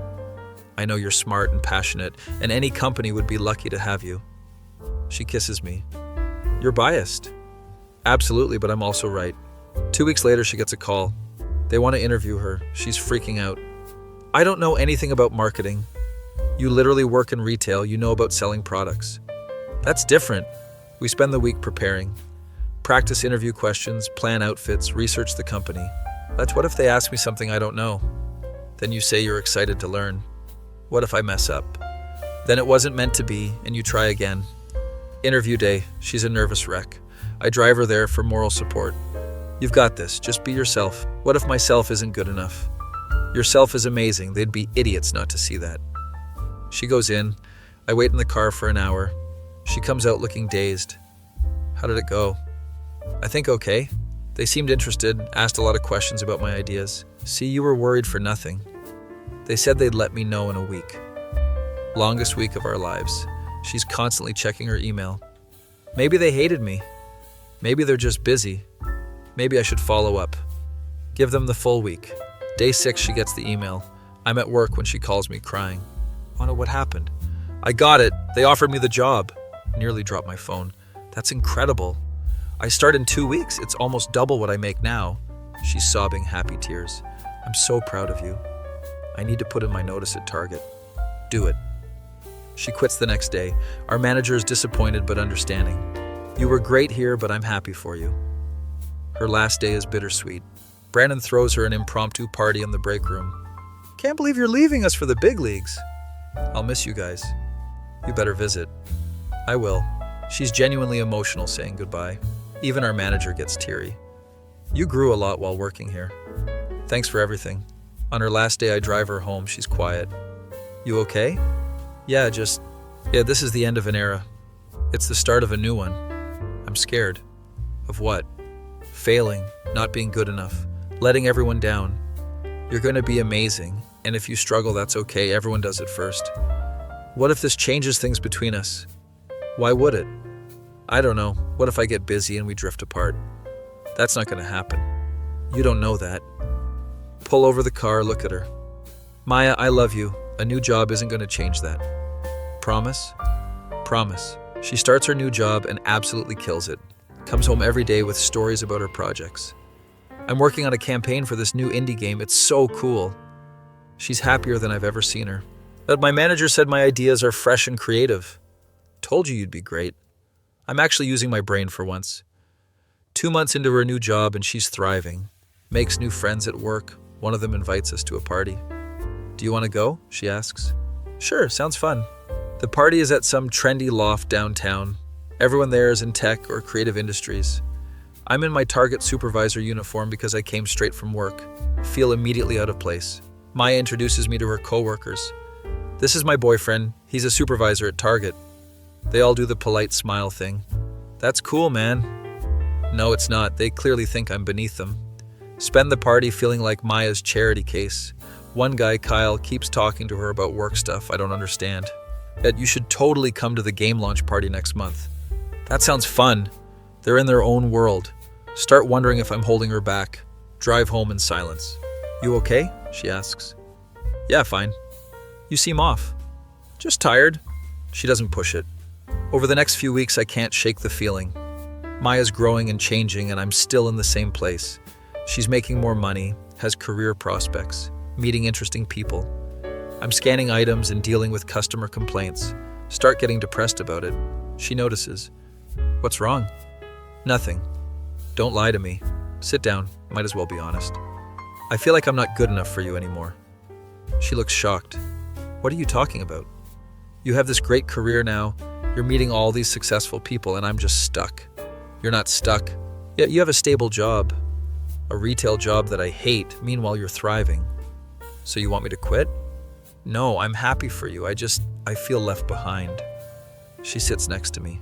I know you're smart and passionate, and any company would be lucky to have you. She kisses me. You're biased. Absolutely, but I'm also right. 2 weeks later, she gets a call. They want to interview her. She's freaking out. I don't know anything about marketing. You literally work in retail. You know about selling products. That's different. We spend the week preparing. Practice interview questions, plan outfits, research the company. But what if they ask me something I don't know? Then you say you're excited to learn. What if I mess up? Then it wasn't meant to be, and you try again. Interview day. She's a nervous wreck. I drive her there for moral support. You've got this. Just be yourself. What if myself isn't good enough? Yourself is amazing. They'd be idiots not to see that. She goes in. I wait in the car for an hour. She comes out looking dazed. How did it go? I think okay. They seemed interested, asked a lot of questions about my ideas. See, you were worried for nothing. They said they'd let me know in a week. Longest week of our lives. She's constantly checking her email. Maybe they hated me. Maybe they're just busy. Maybe I should follow up. Give them the full week. Day 6, she gets the email. I'm at work when she calls me crying. Anna, what happened? I got it. They offered me the job. Nearly dropped my phone. That's incredible. I start in 2 weeks. It's almost double what I make now. She's sobbing happy tears. I'm so proud of you. I need to put in my notice at Target. Do it. She quits the next day. Our manager is disappointed but understanding. You were great here, but I'm happy for you. Her last day is bittersweet. Brandon throws her an impromptu party in the break room. Can't believe you're leaving us for the big leagues. I'll miss you guys. You better visit. I will. She's genuinely emotional saying goodbye. Even our manager gets teary. You grew a lot while working here. Thanks for everything. On her last day, I drive her home. She's quiet. You okay? Yeah, this is the end of an era. It's the start of a new one. I'm scared. Of what? Failing, not being good enough, letting everyone down. You're going to be amazing, and if you struggle, that's okay. Everyone does it first. What if this changes things between us? Why would it? I don't know. What if I get busy and we drift apart? That's not going to happen. You don't know that. Pull over the car, look at her. Maya, I love you. A new job isn't going to change that. Promise? Promise. She starts her new job and absolutely kills it. Comes home every day with stories about her projects. I'm working on a campaign for this new indie game. It's so cool. She's happier than I've ever seen her. But my manager said my ideas are fresh and creative. Told you you'd be great. I'm actually using my brain for once. 2 months into her new job and she's thriving. Makes new friends at work. One of them invites us to a party. Do you want to go? She asks. Sure, sounds fun. The party is at some trendy loft downtown. Everyone there is in tech or creative industries. I'm in my Target supervisor uniform because I came straight from work. Feel immediately out of place. Maya introduces me to her coworkers. This is my boyfriend. He's a supervisor at Target. They all do the polite smile thing. That's cool, man. No, it's not. They clearly think I'm beneath them. Spend the party feeling like Maya's charity case. One guy, Kyle, keeps talking to her about work stuff I don't understand. Yet you should totally come to the game launch party next month. That sounds fun. They're in their own world. Start wondering if I'm holding her back. Drive home in silence. You okay? She asks. Yeah, fine. You seem off. Just tired. She doesn't push it. Over the next few weeks, I can't shake the feeling. Maya's growing and changing, and I'm still in the same place. She's making more money, has career prospects, meeting interesting people. I'm scanning items and dealing with customer complaints. Start getting depressed about it. She notices. What's wrong? Nothing. Don't lie to me. Sit down. Might as well be honest. I feel like I'm not good enough for you anymore. She looks shocked. What are you talking about? You have this great career now. You're meeting all these successful people, and I'm just stuck. You're not stuck. Yet you have a stable job. A retail job that I hate. Meanwhile, you're thriving. So you want me to quit? No, I'm happy for you. I feel left behind. She sits next to me.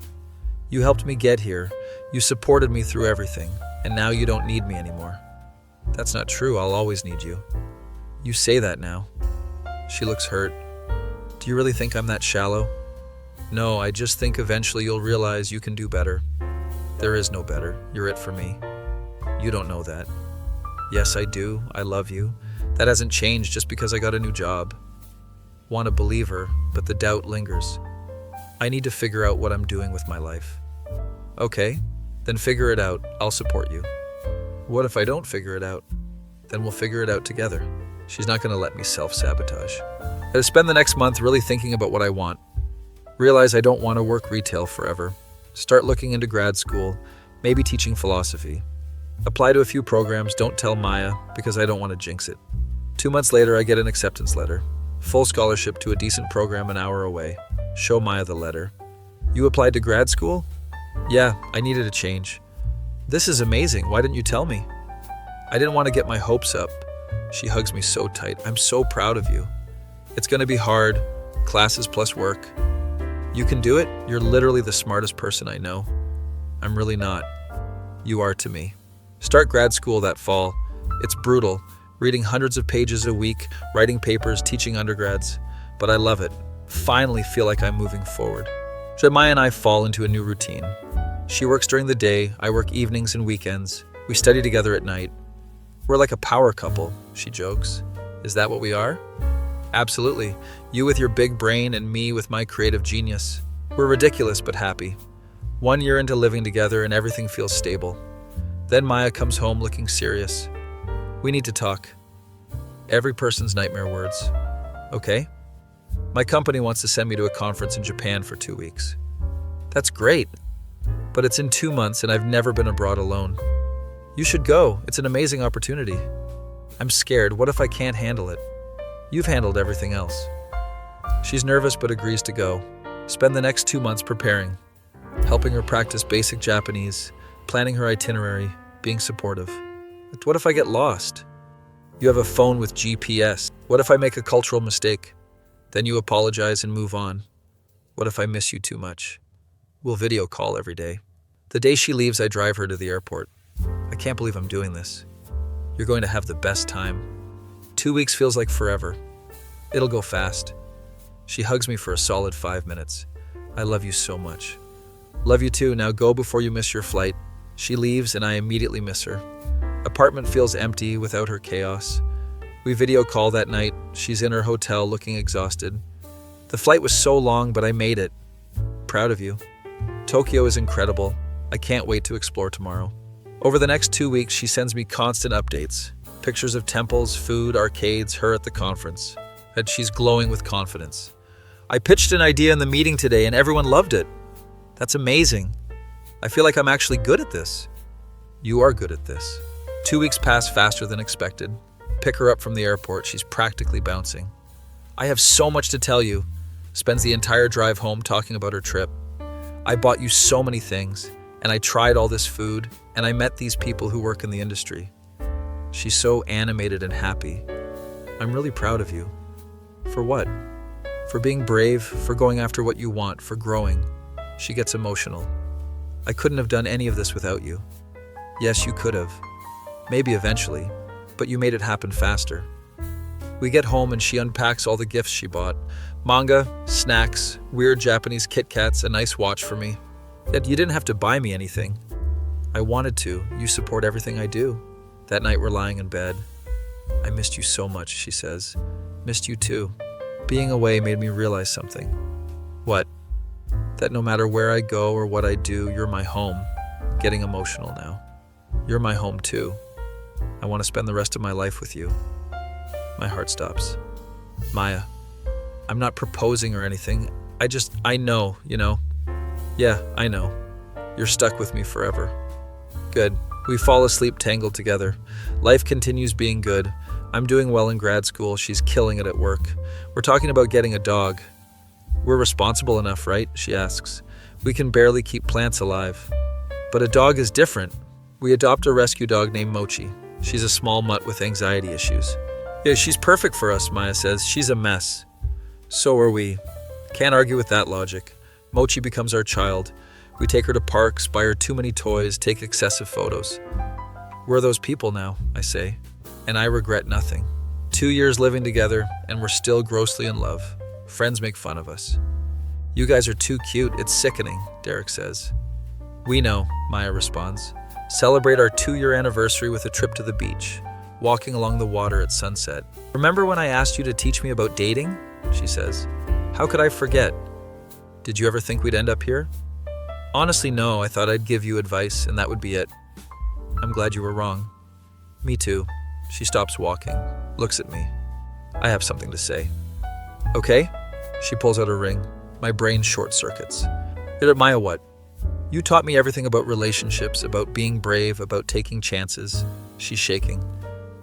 You helped me get here. You supported me through everything. And now you don't need me anymore. That's not true. I'll always need you. You say that now. She looks hurt. Do you really think I'm that shallow? No, I just think eventually you'll realize you can do better. There is no better. You're it for me. You don't know that. Yes, I do. I love you. That hasn't changed just because I got a new job. Want to believe her, but the doubt lingers. I need to figure out what I'm doing with my life. Okay, then figure it out. I'll support you. What if I don't figure it out? Then we'll figure it out together. She's not going to let me self-sabotage. I had to spend the next month really thinking about what I want. Realize I don't want to work retail forever. Start looking into grad school, maybe teaching philosophy. Apply to a few programs, don't tell Maya, because I don't want to jinx it. 2 months later, I get an acceptance letter. Full scholarship to a decent program an hour away. Show Maya the letter. You applied to grad school? Yeah, I needed a change. This is amazing, why didn't you tell me? I didn't want to get my hopes up. She hugs me so tight. I'm so proud of you. It's going to be hard, classes plus work. You can do it? You're literally the smartest person I know. I'm really not. You are to me. Start grad school that fall. It's brutal, reading hundreds of pages a week, writing papers, teaching undergrads. But I love it. Finally feel like I'm moving forward. Maya and I fall into a new routine. She works during the day, I work evenings and weekends. We study together at night. We're like a power couple, she jokes. Is that what we are? Absolutely. You with your big brain and me with my creative genius. We're ridiculous but happy. 1 year into living together and everything feels stable. Then Maya comes home looking serious. We need to talk. Every person's nightmare words. Okay? My company wants to send me to a conference in Japan for 2 weeks. That's great. But it's in 2 months and I've never been abroad alone. You should go. It's an amazing opportunity. I'm scared. What if I can't handle it? You've handled everything else. She's nervous but agrees to go. Spend the next 2 months preparing, helping her practice basic Japanese, planning her itinerary, being supportive. But what if I get lost? You have a phone with GPS. What if I make a cultural mistake? Then you apologize and move on. What if I miss you too much? We'll video call every day. The day she leaves, I drive her to the airport. I can't believe I'm doing this. You're going to have the best time. 2 weeks feels like forever. It'll go fast. She hugs me for a solid 5 minutes. I love you so much. Love you too. Now go before you miss your flight. She leaves and I immediately miss her. Apartment feels empty without her chaos. We video call that night. She's in her hotel looking exhausted. The flight was so long, but I made it. Proud of you. Tokyo is incredible. I can't wait to explore tomorrow. Over the next 2 weeks, she sends me constant updates. Pictures of temples, food, arcades, her at the conference. And she's glowing with confidence. I pitched an idea in the meeting today and everyone loved it. That's amazing. I feel like I'm actually good at this. You are good at this. 2 weeks pass faster than expected. Pick her up from the airport. She's practically bouncing. I have so much to tell you. Spends the entire drive home talking about her trip. I bought you so many things, and I tried all this food, and I met these people who work in the industry. She's so animated and happy. I'm really proud of you. For what? For being brave, for going after what you want, for growing. She gets emotional. I couldn't have done any of this without you. Yes, you could have. Maybe eventually, but you made it happen faster. We get home and she unpacks all the gifts she bought. Manga, snacks, weird Japanese Kit Kats, a nice watch for me. Yet you didn't have to buy me anything. I wanted to. You support everything I do. That night we're lying in bed. I missed you so much, she says. Missed you too. Being away made me realize something. What? That no matter where I go or what I do, you're my home. Getting emotional now. You're my home too. I want to spend the rest of my life with you. My heart stops. Maya, I'm not proposing or anything. I know, you know. Yeah, I know. You're stuck with me forever. Good. We fall asleep tangled together. Life continues being good. I'm doing well in grad school. She's killing it at work. We're talking about getting a dog. We're responsible enough, right? She asks. We can barely keep plants alive. But a dog is different. We adopt a rescue dog named Mochi. She's a small mutt with anxiety issues. Yeah, she's perfect for us, Maya says. She's a mess. So are we. Can't argue with that logic. Mochi becomes our child. We take her to parks, buy her too many toys, take excessive photos. We're those people now, I say, and I regret nothing. 2 years living together, and we're still grossly in love. Friends make fun of us. You guys are too cute, it's sickening, Derek says. We know, Maya responds. Celebrate our 2-year anniversary with a trip to the beach, walking along the water at sunset. Remember when I asked you to teach me about dating? She says. How could I forget? Did you ever think we'd end up here? Honestly, no, I thought I'd give you advice and that would be it. I'm glad you were wrong. Me too. She stops walking, looks at me. I have something to say. Okay? She pulls out a ring. My brain short circuits. Maya, what? You taught me everything about relationships, about being brave, about taking chances. She's shaking.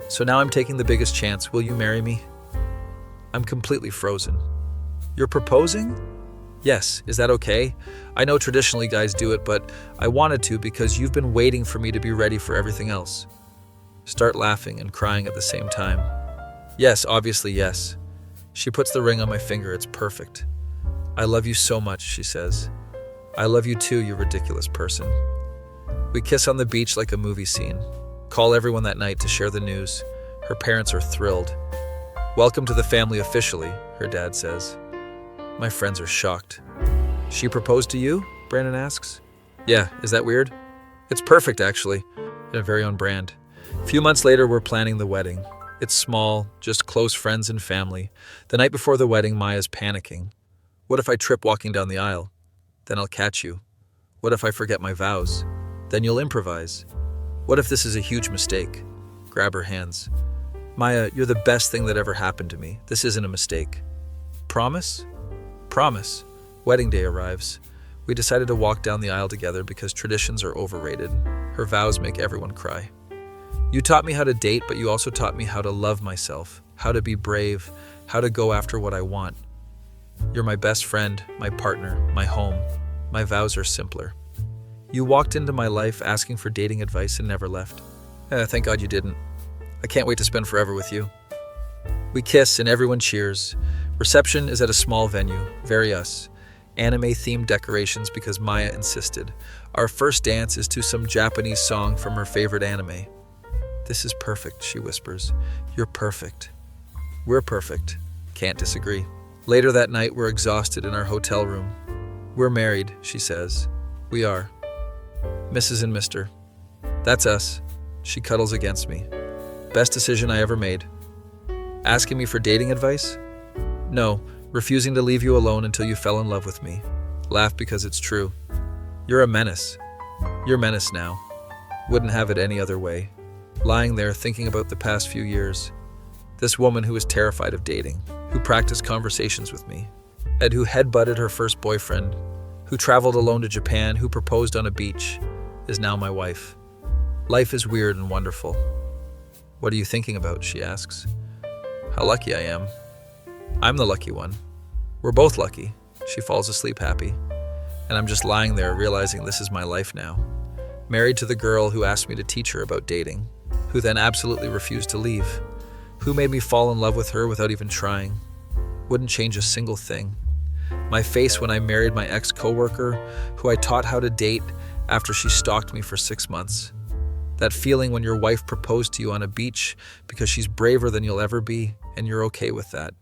So now I'm taking the biggest chance. Will you marry me? I'm completely frozen. You're proposing? Yes. Is that okay? I know traditionally guys do it, but I wanted to because you've been waiting for me to be ready for everything else. Start laughing and crying at the same time. Yes, obviously yes. She puts the ring on my finger. It's perfect. I love you so much, she says. I love you too, you ridiculous person. We kiss on the beach like a movie scene. Call everyone that night to share the news. Her parents are thrilled. Welcome to the family officially, her dad says. My friends are shocked. She proposed to you? Brandon asks. Yeah, is that weird? It's perfect, actually. Very on brand. A few months later, we're planning the wedding. It's small, just close friends and family. The night before the wedding, Maya's panicking. What if I trip walking down the aisle? Then I'll catch you. What if I forget my vows? Then you'll improvise. What if this is a huge mistake? Grab her hands. Maya, you're the best thing that ever happened to me. This isn't a mistake. Promise? Promise. Wedding day arrives. We decided to walk down the aisle together because traditions are overrated. Her vows make everyone cry. You taught me how to date, but you also taught me how to love myself, how to be brave, how to go after what I want. You're my best friend, my partner, my home. My vows are simpler. You walked into my life asking for dating advice and never left. Thank God you didn't. I can't wait to spend forever with you. We kiss and everyone cheers. Reception is at a small venue, very us. Anime-themed decorations because Maya insisted. Our first dance is to some Japanese song from her favorite anime. This is perfect, she whispers. You're perfect. We're perfect. Can't disagree. Later that night, we're exhausted in our hotel room. We're married, she says. We are. Mrs. and Mr. That's us. She cuddles against me. Best decision I ever made. Asking me for dating advice? No, refusing to leave you alone until you fell in love with me. Laugh because it's true. You're a menace. You're menace now. Wouldn't have it any other way. Lying there thinking about the past few years. This woman who was terrified of dating, who practiced conversations with me, and who headbutted her first boyfriend, who traveled alone to Japan, who proposed on a beach, is now my wife. Life is weird and wonderful. What are you thinking about? She asks. How lucky I am. I'm the lucky one. We're both lucky. She falls asleep happy. And I'm just lying there realizing this is my life now. Married to the girl who asked me to teach her about dating, who then absolutely refused to leave, who made me fall in love with her without even trying. Wouldn't change a single thing. My face when I married my ex-coworker, who I taught how to date after she stalked me for 6 months. That feeling when your wife proposed to you on a beach because she's braver than you'll ever be, and you're okay with that.